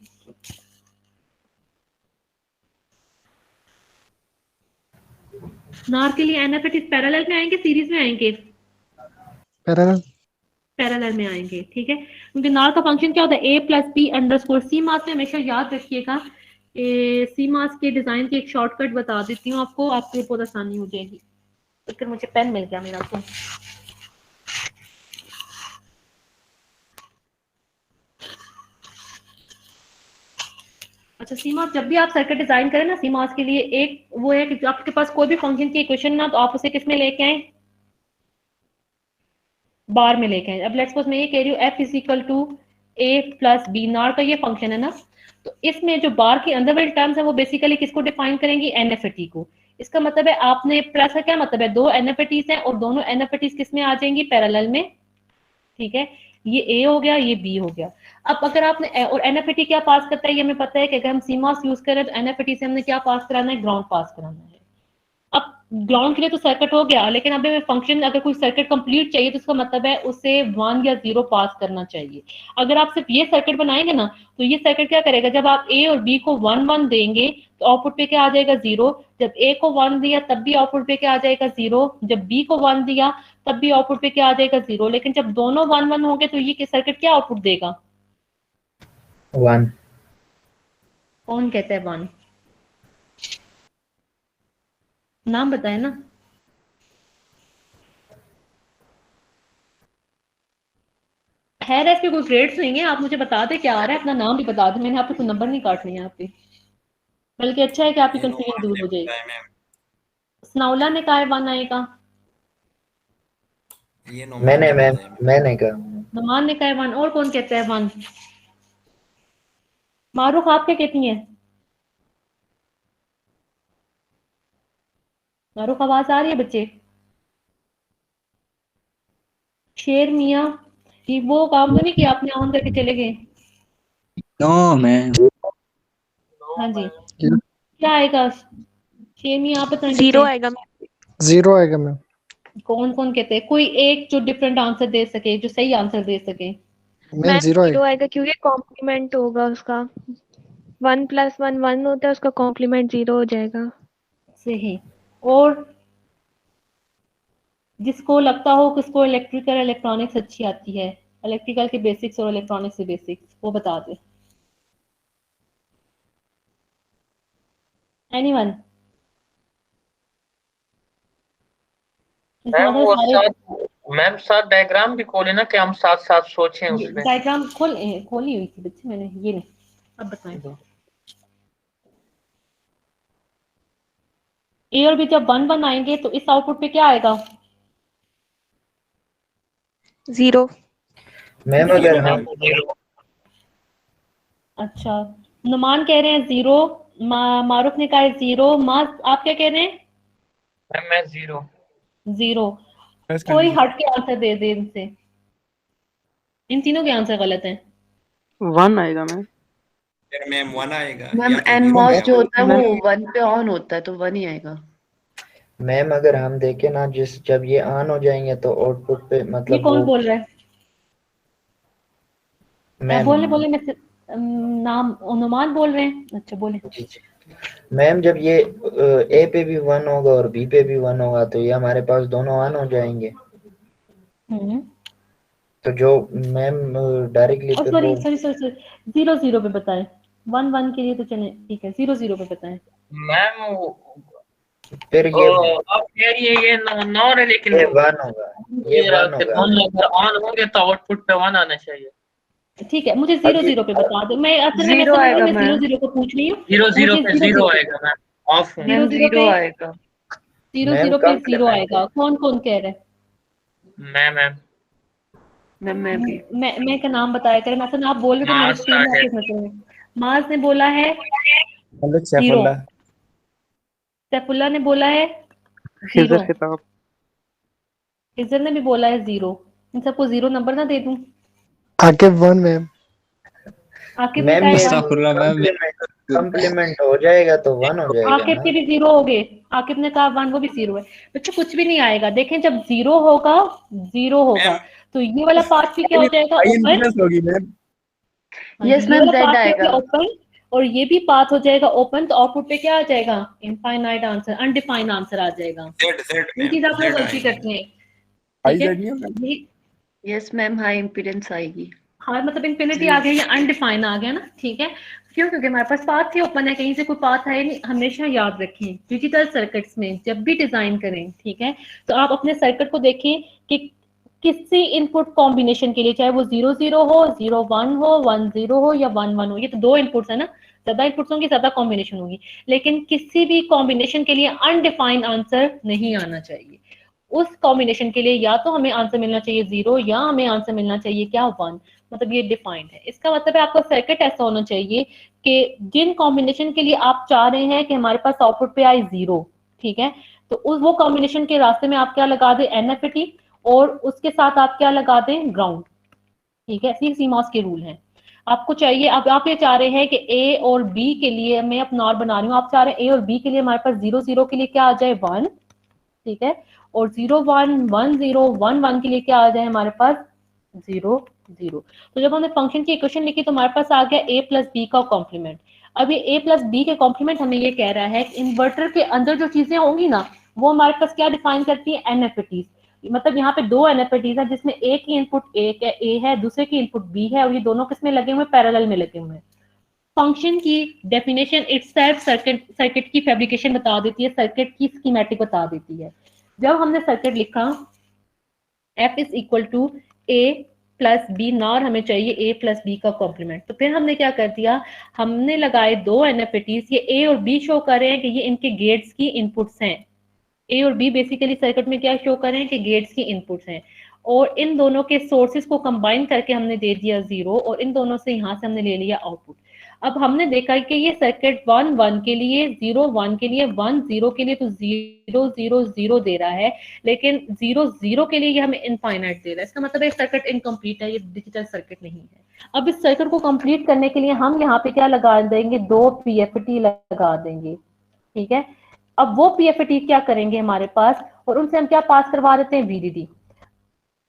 A: नॉर के लिए NFATs पैरेलल में आएंगे, सीरीज में आएंगे, पैरेलल में आएंगे, ठीक है। क्योंकि नॉर का फंक्शन क्या होता है, A+B CMOS में। हमेशा याद रखिएगा, CMOS के डिजाइन की एक शॉर्टकट बता देती हूँ आपको बहुत आसानी हो जाएगी। फिर मुझे पेन मिल गया मेरा तो। अच्छा, CMOS जब भी आप सर्किट डिजाइन करें ना, CMOS के लिए एक वो है कि आपके पास कोई भी फंक्शन की इक्वेशन ना, तो आप उसे किस में लेके आए, बार में लेके आए। अब लेट्स सपोज मैं ये कह रही हूँ F = A+B, नॉर का ये फंक्शन है ना, तो इसमें जो बार के अंदर वाली टर्म्स है वो बेसिकली किसको डिफाइन करेंगी, NFAT को। इसका मतलब है आपने प्लस का क्या मतलब है, 2 NFATs हैं और दोनों NFATs किस में आ जाएंगी, पैरेलल में, ठीक है। ये A हो गया, ये B हो गया। अब अगर आपने और NFAT क्या पास करता है, ये हमें पता है कि अगर हम CMOS यूज करें तो NFAT से हमने क्या पास कराना है, ग्राउंड पास कराना है। अब ग्राउंड के लिए तो सर्किट हो गया, लेकिन अब हमें फंक्शन अगर कोई सर्किट कंप्लीट चाहिए तो उसका मतलब है उसे 1 या 0 पास करना चाहिए। अगर आप सिर्फ ये सर्किट बनाएंगे ना, तो ये सर्किट क्या करेगा, जब आप A और B को 1 1 देंगे तो आउटपुट पे क्या आ जाएगा, 0। जब A को 1 दिया तब भी आउटपुट पे क्या आ जाएगा, 0। जब B को 1 दिया तब भी आउटपुट पे क्या आ जाएगा, 0। लेकिन जब दोनों 1 1 होंगे तो ये सर्किट क्या आउटपुट देगा,
C: 1।
A: कौन कहता है 1? नाम बताए ना। खैर इसके कोई ग्रेड्स नहीं है, आप मुझे बता दें क्या आ रहा है, अपना नाम भी बता दें, मैंने आपको कोई नंबर नहीं काटने हैं आपके, बल्कि अच्छा है कि आपकी कंफ्यूजन दूर हो जाएगी। स्नाउला ने कहा है 1 आएगा,
G: ये
C: मैंने कहा।
A: नुमान ने कहा 1, और कौन कहता है 1? मारूफ आप क्या कहती हैं? मारूफ आवाज आ रही है बच्चे? शेर मियाँ, ये वो काम तो नहीं किया आपने, ऑन करके चले गए?
E: No ma'am.
A: हाँ जी, क्या आएगा शेर मियाँ, आप बताएं?
H: 0 आएगा मैम।
I: 0 आएगा मैम।
A: कौन कौन कहते हैं? कोई एक जो डिफरेंट आंसर दे सके, जो सही आंसर दे सके।
I: मैम 0
H: 0 आएगा क्योंकि कॉम्प्लीमेंट होगा उसका। 1 + 1 1 होता है, उसका कॉम्प्लीमेंट 0 हो जाएगा।
A: सही। और जिसको लगता हो कि उसको इलेक्ट्रिकल इलेक्ट्रॉनिक्स अच्छी आती है, इलेक्ट्रिकल के बेसिक्स और इलेक्ट्रॉनिक्स के बेसिक्स, वो बता दे। एनीवन?
D: मैम साथ डायग्राम भी खोले ना, कि हम साथ साथ सोचें उसमें।
A: डायग्राम खोली हुई थी बच्चे मैंने, ये नहीं। अब बताएं। ए और बी जब 1 1 आएंगे तो इस आउटपुट पे क्या आएगा?
H: 0।
C: मैम अगर हम
A: अच्छा, नुमान कह रहे हैं 0, मारूफ ने कहा है 0, आप क्या कह रहे हैं?
D: मैं 0।
A: 0। कोई हट के आंसर दे दे इनसे। इन तीनों के आंसर गलत हैं।
F: 1 आएगा मैम।
G: मैम 1 आएगा।
B: मैम एनमॉस जो होता है वो 1 पे ऑन होता है, तो 1 ही आएगा।
C: मैम अगर हम देखें ना, जब ये ऑन हो जाएंगे तो आउटपुट पे मतलब
A: ये कौन बोल रहा है?
C: मैम
A: बोले मैं नाम नुमान बोल रहे हैं। अच्छा बोले।
C: मैम जब ये ए पे भी 1 होगा और बी पे भी 1 होगा तो ये हमारे पास दोनों ऑन हो जाएंगे। तो जो मैम डायरेक्टली
A: सॉरी 0 0 पे बताएं। 1 1 के लिए तो चले ठीक है, 0 0 पे बताएं।
D: मैम
C: फिर ये
D: आप कह रही है ये 9 है, लेकिन
C: ये 1 होगा, ये 1 होगा।
D: अगर ऑन होंगे तो आउटपुट पे 1 आना चाहिए।
A: ठीक है, मुझे 0 0 पे बता दो। मैं असल में
B: 0 आएगा
A: 0 0 को पूछ रही हूँ।
D: 0 0 पे 0 आएगा मैम, ऑफ।
A: 0 0 पे
B: आएगा।
A: 0 0 पे 0 आएगा। कौन कौन कह रहे हैं? मैं का नाम बताया करें। मैं आप बोल रहे थे मेरे स्क्रीन में आपके नजर में। माज ने बोला है 0। सैफुल्लाह ने बोला है 0। इज्जत ने भी बोला है 0। इन सबको 0 नंबर ना दे दूं?
I: आकिब 1 मैम।
A: आकिब ने कहा
C: कॉम्प्लीमेंट हो जाएगा तो 1 हो जाएगा।
A: आकिब के भी 0 हो गए। आकिब ने कहा 1, वो भी 0 है। बच्चों कुछ भी नहीं आएगा। देखें जब 0 होगा तो ये वाला पार्ट भी क्या हो जाएगा? ओपन।
B: यस मैम, Z आएगा।
A: ओपन, और ये भी पाथ हो जाएगा ओपन। तो आउटपुट पे क्या आ जाएगा? इनफाइनाइट आंसर, अनडिफाइंड आंसर आ जाएगा। ये चीज आप लोग गलती करते हैं।
B: यस मैम, हाई इंपीडेंस आएगी।
A: हाँ मतलब इन्फिनिटी आ गया या अनडिफाइन आ गया ना, ठीक है। क्यों? क्योंकि हमारे पास पाथ ही ओपन है, कहीं से कोई पाथ है नहीं। हमेशा याद रखें डिजिटल सर्किट्स में जब भी डिजाइन करें, ठीक है, तो आप अपने सर्किट को देखें कि किसी इनपुट कॉम्बिनेशन के लिए, चाहे वो 0 0 हो, 0 1 हो, 1 0 हो या 1 1 हो, ये तो 2 इनपुट्स है ना, ज्यादा इनपुट्स होंगी ज्यादा कॉम्बिनेशन होगी, लेकिन किसी भी कॉम्बिनेशन के लिए अनडिफाइंड आंसर नहीं आना चाहिए। उस कॉम्बिनेशन के लिए या तो हमें आंसर मिलना चाहिए 0 या हमें आंसर मिलना चाहिए क्या? 1। मतलब ये डिफाइंड है। इसका मतलब है आपका सर्किट ऐसा होना चाहिए कि जिन कॉम्बिनेशन के लिए आप चाह रहे हैं कि हमारे पास आउटपुट पे आए 0, ठीक है, तो उस वो कॉम्बिनेशन के रास्ते में आप क्या लगा दें? NFET, और उसके साथ आप क्या लगा दें? ग्राउंड। ठीक है, CMOS के रूल हैं। आपको चाहिए, अब आप ये चाह रहे हैं कि A और B के लिए, मैं अपना और बना रही हूँ, आप चाह रहे हैं A और B के लिए हमारे पास 0 0 के लिए क्या आ जाए? 1, ठीक है, और 0 1 1 0 1 1 के लिए क्या आ जाए हमारे पास? 0 0। तो जब हमने फंक्शन की इक्वेशन लिखी तो हमारे पास आ गया A + B का कॉम्प्लीमेंट। अब ये A + B के कॉम्प्लीमेंट हमें ये कह रहा है कि इन्वर्टर के अंदर जो चीजें होंगी ना, वो हमारे पास क्या डिफाइन करती है? NFETs। मतलब यहाँ पे 2 NFETs है, जिसमें एक की इनपुट A है, दूसरे की इनपुट B है, और ये दोनों किसमें लगे हुए? पैरेलल में लगे हुए हैं। फंक्शन की डेफिनेशन इटसेल्फ सर्किट की फैब्रिकेशन बता देती है, सर्किट की स्कीमेटिक बता देती है। जब हमने सर्किट लिखा F = A + B, नॉर हमें चाहिए A + B का कॉम्प्लीमेंट, तो फिर हमने क्या कर दिया? हमने लगाए 2 NFETs। ये A और B शो कर रहे हैं कि ये इनके गेट्स की इनपुट्स हैं। A और B बेसिकली सर्किट में क्या शो कर रहे हैं कि गेट्स की इनपुट्स हैं, और इन दोनों के सोर्सेस को कंबाइन करके हमने दे दिया 0 और इन दोनों से यहाँ से हमने ले लिया आउटपुट। अब हमने देखा कि ये सर्किट 1 1 के लिए, 0 1 के लिए, 1 0 के लिए तो 0 0 0 दे रहा है, लेकिन 0 0 के लिए ये हमें इनफाइनाइट दे रहा है। इसका मतलब है सर्किट इनकम्प्लीट है, ये डिजिटल सर्किट नहीं है। अब इस सर्किट को कंप्लीट करने के लिए हम यहाँ पे क्या लगा देंगे, 2 PFT लगा देंगे, ठीक है। अब वो PFT क्या करेंगे हमारे पास, और उनसे हम क्या पास करवा देते हैं, VDD।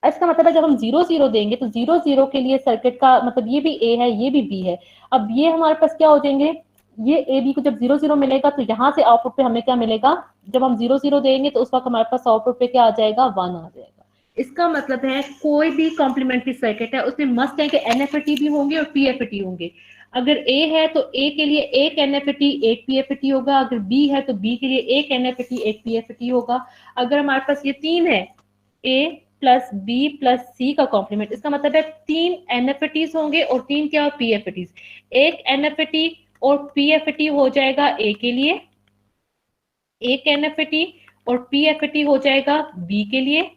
A: इसका मतलब है जब हम 0 0 देंगे तो 0 0 के लिए सर्किट का मतलब ये भी A है, ये भी B है। अब ये हमारे पास क्या हो जाएंगे, ये A B को जब 0 0 मिलेगा तो यहाँ से आउटपुट पे हमें क्या मिलेगा, जब हम 0 0 देंगे तो उस वक्त हमारे पास आउटपुट पे क्या आ जाएगा, 1 आ जाएगा। इसका मतलब है कोई भी कॉम्प्लीमेंट्री सर्किट है उसमें मस्ट है कि NFT भी होंगे और PFT होंगे। अगर A है तो A के लिए एक NFT एक PFT होगा, अगर B है तो B के लिए एक NFT एक PFT होगा। अगर हमारे पास ये 3 है, A plus B plus C का कॉम्प्लीमेंट, इसका मतलब है 3 NFTs होंगे और 3 क्या, PFTs। एक NFT और PFT हो जाएगा A के लिए, एक NFT और PFT हो जाएगा B के लिए,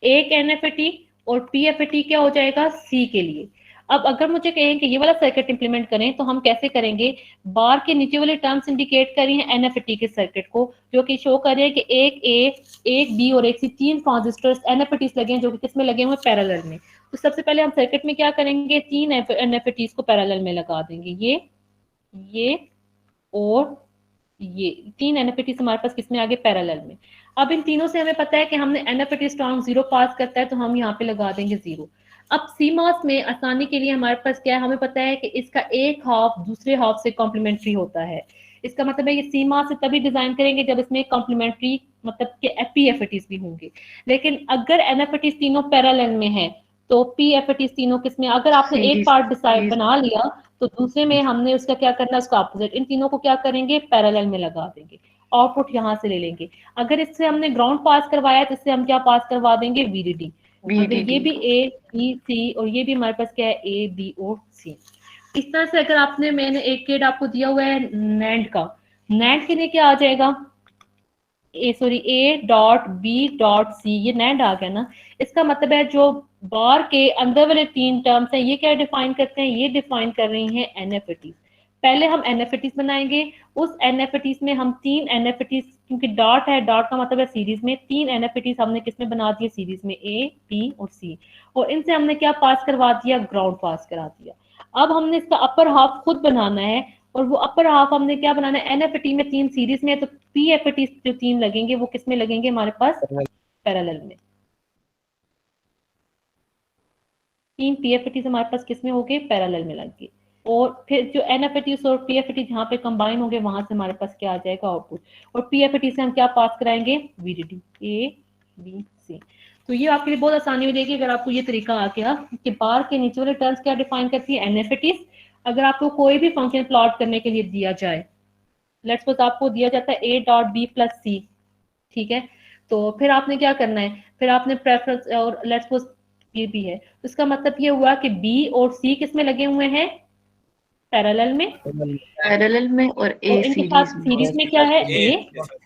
A: एक NFT और PFT क्या हो जाएगा, C के लिए। अब अगर मुझे कहें कि ये वाला सर्किट इंप्लीमेंट करें तो हम कैसे करेंगे, बार के नीचे वाले टर्म्स इंडिकेट कर रही हैं NFT के सर्किट को, जो कि शो कर रहे हैं कि एक A, एक B और एक C, 3 ट्रांजिस्टर्स NFTs लगे हैं जो कि किसमें लगे हुए, पैरेलल में। तो सबसे पहले हम सर्किट में क्या करेंगे, 3 NFTs को पैरेलल में लगा देंगे, ये और ये 3 NFTs हमारे पास किसमें आगे, पैरेलल में। अब इन तीनों से हमें पता है कि हमने NFT स्ट्रॉन्ग 0 पास करता है तो हम यहाँ पे लगा देंगे 0। अब CMOS में आसानी के लिए हमारे पास क्या है, हमें पता है कि इसका एक हाफ दूसरे हाफ से कॉम्प्लीमेंट्री होता है। इसका मतलब है ये CMOS से तभी डिजाइन करेंगे जब इसमें कॉम्प्लीमेंट्री मतलब के PFTs भी होंगे। लेकिन अगर NFTs तीनों पैरेलल में है तो PFTs तीनों किसमें, अगर आपने एक पार्ट डिसाइड बना लिया तो दूसरे में हमने उसका क्या करना है, उसका अपोजिट, इन तीनों को क्या करेंगे, पैरेलल में लगा देंगे, आउटपुट यहाँ से ले लेंगे। अगर इससे हमने ग्राउंड पास करवाया तो इससे हम क्या पास करवा देंगे, VDD। अगर ये भी A B C और ये भी हमारे पास क्या है, A B और C। इस तरह से अगर आपने, मैंने एक गेट आपको दिया हुआ है NAND का, NAND के लिए क्या आ जाएगा, A dot B dot C, ये NAND आ गया ना। इसका मतलब है जो बार के अंदर वाले 3 टर्म्स हैं ये क्या डिफाइन करते हैं, ये डिफाइन कर रही हैं NFTs। पहले हम NFTs बनाएंगे, उस NFTs में हम 3 NFTs, क्योंकि डॉट है, डॉट का मतलब है सीरीज में, 3 NFTs हमने किसमें बना दिए, सीरीज में, A B और C, और इनसे हमने क्या पास करवा दिया, ग्राउंड पास करा दिया। अब हमने इसका अपर हाफ खुद बनाना है, और वो अपर हाफ हमने क्या बनाना है, NFT में 3 सीरीज में, तो PFT जो 3 लगेंगे वो किसमें लगेंगे, हमारे पास पैरेलल में। 3 PFTs हमारे पास किसमें होंगे, पैरेलल में लग गए। और फिर जो NFTs और PFT जहाँ पे कंबाइन होंगे वहां से हमारे पास क्या आ जाएगा, आउटपुट। और PFT से हम क्या पास कराएंगे, VDD, A B C। तो ये आपके लिए बहुत आसानी हो जाएगी अगर आपको ये तरीका आ गया कि बार के नीचे वाले टर्म्स क्या डिफाइन करती है, NFTs। अगर आपको कोई भी फंक्शन प्लॉट करने के लिए दिया जाए, लेट्स सपोज आपको दिया जाता है A dot B plus C, ठीक है, तो फिर आपने क्या करना है, फिर आपने प्रेफरेंस, और लेट्स सपोज ये भी है, तो इसका मतलब ये हुआ कि B और C किसमें लगे हुए हैं, पैरेलल में,
B: और A
A: इनके साथ सीरीज में क्या है, A,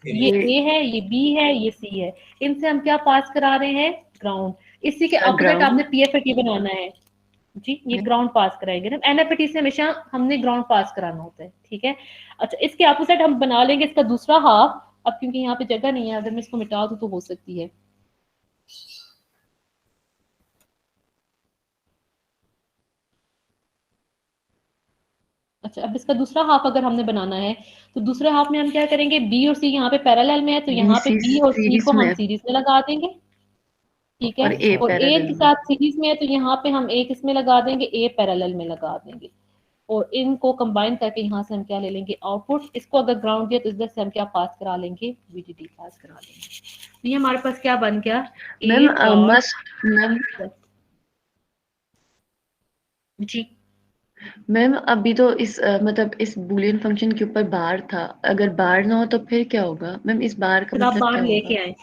A: ये A है, ये B है, ये C है। इनसे हम क्या पास करा रहे हैं, ग्राउंड। इसी के अपोजिट आपने PFT बनाना है जी, ये ग्राउंड पास कराएंगे ना, NFT से हमेशा हमने ग्राउंड पास कराना होता है, ठीक है। अच्छा, इसके अपोजिट हम बना लेंगे इसका दूसरा हाफ। अब क्योंकि यहाँ पे जगह नहीं है, अगर मैं इसको मिटा दूं तो हो सकती है, अच्छा, अब इसका दूसरा हाफ अगर हमने बनाना है तो दूसरे हाफ में हम क्या करेंगे, B और C यहाँ पे पैरेलल में है तो यहाँ पे B और C को हम सीरीज में लगा देंगे, ठीक है, और A के साथ सीरीज में है तो यहाँ पे हम A किसमें लगा देंगे, A पैरेलल में लगा देंगे, और इनको कंबाइन करके यहाँ से हम क्या ले लेंगे, आउटपुट। इसको अगर ग्राउंड दिया तो इधर से हम क्या पास करा लेंगे, VDD पास करा लेंगे। तो ये हमारे पास क्या बन गया, जी
B: मैम अभी तो इस मतलब इस बूलियन फंक्शन के ऊपर बार था, अगर बार ना हो तो फिर क्या होगा मैम, इस बार का मतलब
A: बार लेके आए,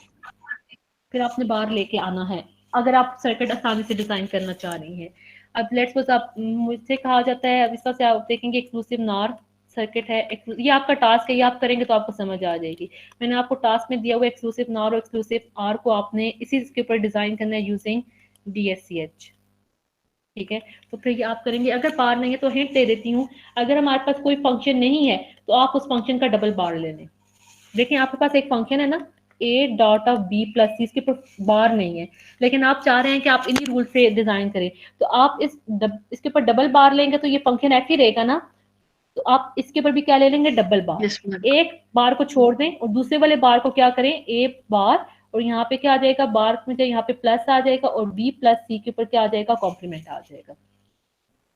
A: फिर आपने बार लेके आना है अगर आप सर्किट आसानी से डिजाइन करना चाह रही हैं। अब लेट्स सपोज आप, मुझसे कहा जाता है, अब इसका से आप देखेंगे एक्सक्लूसिव नार सर्किट है, ये आपका टास्क है, ये आप करेंगे तो आपको समझ आ जाएगी। मैंने आपको टास्क में दिया हुआ एक्सक्लूसिव नॉर और एक्सक्लूसिव आर को आपने इसी के ऊपर डिजाइन करना है यूजिंग DSCH, ठीक है। तो फिर ये आप करेंगे, अगर बार नहीं है तो हिंट दे देती हूँ, अगर हमारे पास कोई फंक्शन नहीं है तो आप उस फंक्शन का डबल बार ले लें। देखिए आपके पास एक फंक्शन है ना a dot of b plus C, इसके ऊपर बार नहीं है, लेकिन आप चाह रहे हैं कि आप इन्हीं रूल से डिजाइन करें, तो आप इसके ऊपर डबल बार लेंगे तो ये फंक्शन ऐसे ही रहेगा ना, तो आप इसके ऊपर भी क्या ले लेंगे, डबल बार। एक बार को छोड़ दें और दूसरे वाले बार को क्या करें, a बार, और यहाँ पे क्या आ जाएगा, बार में यहाँ पे प्लस आ जाएगा और b प्लस सी के ऊपर क्या आ जाएगा, कॉम्प्लीमेंट आ जाएगा,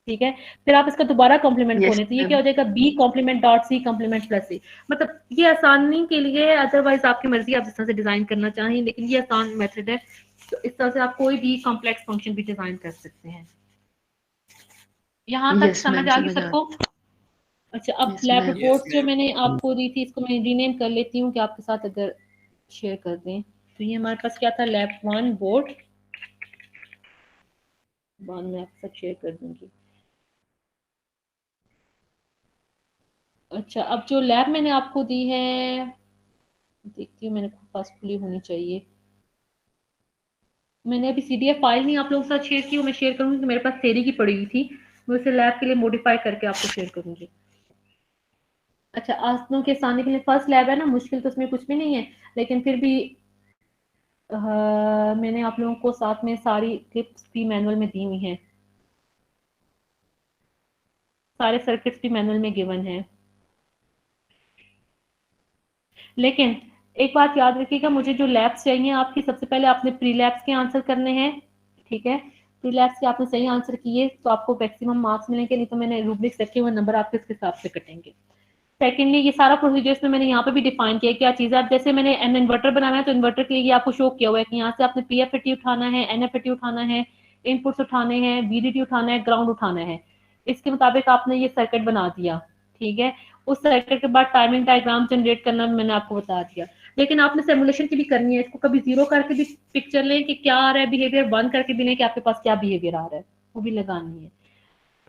A: ठीक है। फिर आप इसका दोबारा कॉम्प्लीमेंट खोलें तो ये क्या हो जाएगा, b complement dot C complement plus C. मतलब ये आसानी के लिए, अदरवाइज आपकी मर्जी, आप जिस तरह से डिजाइन करना चाहें, लेकिन ये आसान मेथड है, तो इस तरह से आप कोई भी कॉम्प्लेक्स फंक्शन भी डिजाइन कर सकते हैं। यहाँ तक समझ आ गई सबको? अच्छा, अब लैब रिपोर्ट जो मैंने आपको दी थी, इसको मैं रीनेम कर लेती हूँ कि आपके साथ अगर शेयर कर दें। तो ये हमारे पास क्या था, लैब 1 बोर्ड, बाद में आपके साथ शेयर कर दूंगी। अच्छा, अब जो लैब मैंने आपको दी है, देखती हूँ मैंने पास खुली होनी चाहिए, मैंने अभी CDF फाइल नहीं आप लोगों के साथ शेयर की, मैं शेयर करूंगी, मेरे पास थ्योरी की पड़ी हुई थी, मैं उसे लैब के लिए मॉडिफाई करके आपको शेयर करूंगी। अच्छा, आसनों के आसानी के लिए फर्स्ट लैब है ना, मुश्किल तो उसमें कुछ भी नहीं है, लेकिन फिर भी मैंने आप लोगों को साथ में सारी टिप्स भी मैनुअल में दी हुई हैं, सारे सर्किट्स भी मैनुअल में गिवन है। लेकिन एक बात याद रखिएगा, मुझे जो लैब्स चाहिए आपकी, सबसे पहले आपने प्री लैब्स के आंसर करने हैं, ठीक है। प्री लैब्स के आपने सही आंसर किए तो आपको मैक्सिमम मार्क्स मिलेंगे, नहीं तो मैंने रूब्रिक्स रखे हुए नंबर आपके इसके हिसाब से कटेंगे। सेकेंडली, ये सारा प्रोसीजर्स में मैंने यहाँ पे भी डिफाइन किया क्या चीज़ है। जैसे मैंने एन इन्वर्टर बनाना है तो इन्वर्टर के लिए आपको शो किया हुआ है कि यहाँ से आपने PFAT उठाना है, NFAT उठाना है, इनपुट्स उठाने हैं, VDD उठाना है, ग्राउंड उठाना है। इसके मुताबिक आपने ये सर्किट बना दिया, ठीक है। उस सर्किट के बाद टाइमिंग डायग्राम जनरेट करना मैंने आपको बता दिया, लेकिन आपने सिमुलेशन की भी करनी है। इसको कभी 0 करके भी पिक्चर लें कि क्या आ रहा है बिहेवियर, 1 करके भी लें कि आपके पास क्या बिहेवियर आ रहा है, वो भी लगानी है।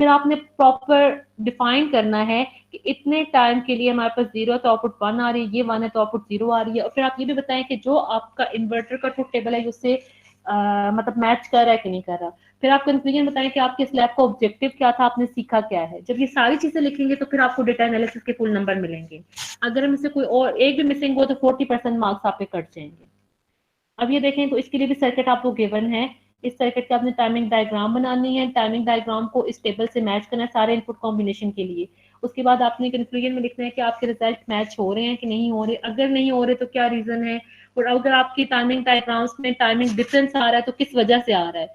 A: फिर आपने प्रॉपर डिफाइन करना है कि इतने टाइम के लिए हमारे पास 0 है तो आउटपुट 1 आ रही है, ये 1 है तो आउटपुट 0 आ रही है। और फिर आप ये भी बताएं कि जो आपका इन्वर्टर का ट्रुथ टेबल है उससे मतलब मैच कर रहा है कि नहीं कर रहा। फिर आप कंक्लूजन बताएं कि आपके इस लैब का ऑब्जेक्टिव क्या था, आपने सीखा क्या है। जब ये सारी चीजें लिखेंगे तो फिर आपको डेटा एनालिसिस के फुल नंबर मिलेंगे। अगर हम इससे कोई और एक भी मिसिंग हो तो 40% मार्क्स आपके कट जाएंगे। अब ये देखें तो इसके लिए भी सर्किट आपको गिवन है, इस सर्किट का आपने टाइमिंग डायग्राम बनानी है, टाइमिंग डायग्राम को इस टेबल से मैच करना है सारे इनपुट कॉम्बिनेशन के लिए। उसके बाद आपने कंक्लूजन में लिखना है कि आपके रिजल्ट मैच हो रहे हैं कि नहीं हो रहे, अगर नहीं हो रहे तो क्या रीजन है, और अगर आपकी टाइमिंग डायग्राम्स में टाइमिंग डिफरेंस आ रहा है तो किस वजह से आ रहा है।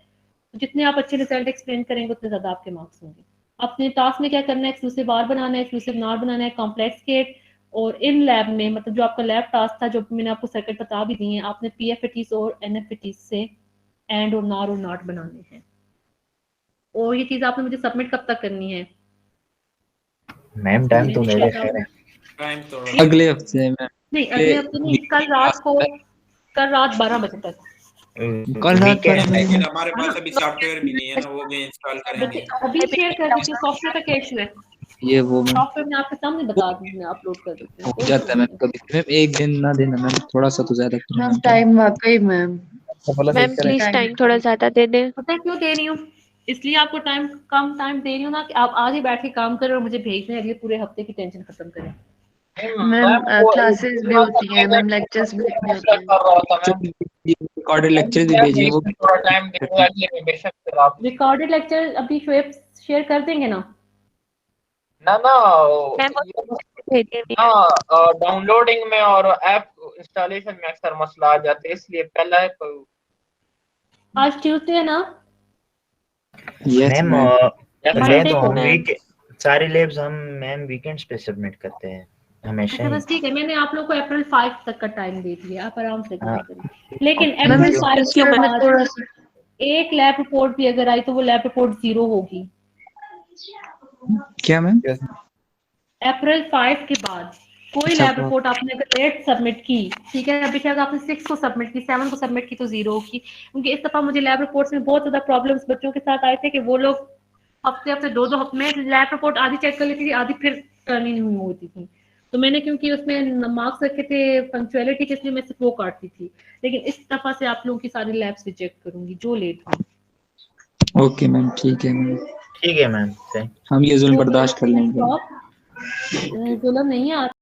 A: तो जितने आप अच्छे रिजल्ट एक्सप्लेन करेंगे उतने ज्यादा आपके मार्क्स होंगे। अपने टास्क में क्या करना है, एक्सक्लूसिव बार बनाना है, एक्सक्लूसिव नॉट बनाना है, कॉम्प्लेक्स गेट, और इन लैब में मतलब जो आपका लैब टास्क था, जो मैंने आपको सर्किट बता भी दिए हैं, आपने PFATs और NFATs से एंड और नॉर और नॉट बनाने हैं। और ये चीज आपने मुझे सबमिट कब तक करनी है?
C: मैम टाइम तो मेरे खैर है,
G: टाइम तो
E: अगले हफ्ते में,
A: नहीं अगले हफ्ते नहीं, कल रात को, कल रात 12 बजे तक।
E: कल रात 12 बजे
G: लेकिन हमारे पास अभी सॉफ्टवेयर भी नहीं है ना, वो भी इंस्टॉल करेंगे।
A: अभी शेयर कर दीजिए, सॉफ्टवेयर का क्या इशू है?
E: ये वो मैम
A: सॉफ्टवेयर में आपके सामने बता दूंगी, अपलोड कर देती हूँ।
E: हो जाता है मैम कभी मैम, एक दिन ना देना मैम, थोड़ा सा तो ज्यादा
B: मैम टाइम वाकई मैम
H: मैम प्लीज टाइम थोड़ा ज्यादा दे दें।
A: पता है क्यों दे रही हूँ? इसलिए आपको टाइम कम टाइम दे रही हूँ ना कि आप आज ही बैठ के काम करें और मुझे भेज दें, अगले पूरे हफ्ते की टेंशन खत्म करें।
B: मैम क्लासेस भी होती हैं मैम, लेक्चर्स भी होते हैं,
E: रिकॉर्डेड लेक्चर भी भेजिए, वो
D: थोड़ा टाइम देंगे बेशक फिर आप
A: रिकॉर्डेड लेक्चर अभी शोएब शेयर कर देंगे ना?
D: ना
H: मैम भेजिए।
D: डाउनलोडिंग में और ऐप इंस्टॉलेशन में अक्सर मसला आ जाते हैं, इसलिए पहला है
A: आज ट्यूसडे है ना?
C: मैम
A: Monday
C: तो
A: को
C: हम
A: मैम।
C: सारी लैब्स हम मैम वीकेंड्स पे सबमिट करते हैं हमेशा
A: अच्छा
C: ही।
A: बस ठीक है, मैंने आप लोग को अप्रैल 5 तक का टाइम दे दिया, आप आराम से
C: हाँ।
A: करें। लेकिन
B: मैम
A: अप्रैल 5 के
B: में
A: बाद
B: थोड़ा सा
A: एक लैब रिपोर्ट भी अगर आई तो वो लैब रिपोर्ट 0 होगी।
E: क्या मैम?
A: अप्रैल 5 के बाद कोई लैब रिपोर्ट आपने अगर 8 सबमिट की, ठीक है, अभी शायद आपने 6 को सबमिट की, 7 को सबमिट की तो 0 होगी। क्योंकि इस दफा मुझे लैब रिपोर्ट्स में बहुत ज्यादा प्रॉब्लम्स बच्चों के साथ आए थे कि वो लोग हफ्ते 2 हफ्ते में लैब रिपोर्ट आधी चेक कर लेती थी, आधी फिर टर्न ही नहीं होती थी। तो मैंने क्योंकि उसमें मार्क्स रखे थे पंक्चुअलिटी के, इसलिए मैं सिर्फ वो काटती थी। लेकिन इस दफा से आप लोगों की सारी लैब्स रिजेक्ट करूंगी जो लेट हुई।
E: ओके मैम, ठीक है मैम,
C: ठीक है मैम,
E: हम ये जुल्म
A: तो
E: बर्दाश्त कर लेंगे।
A: जुल्म नहीं है।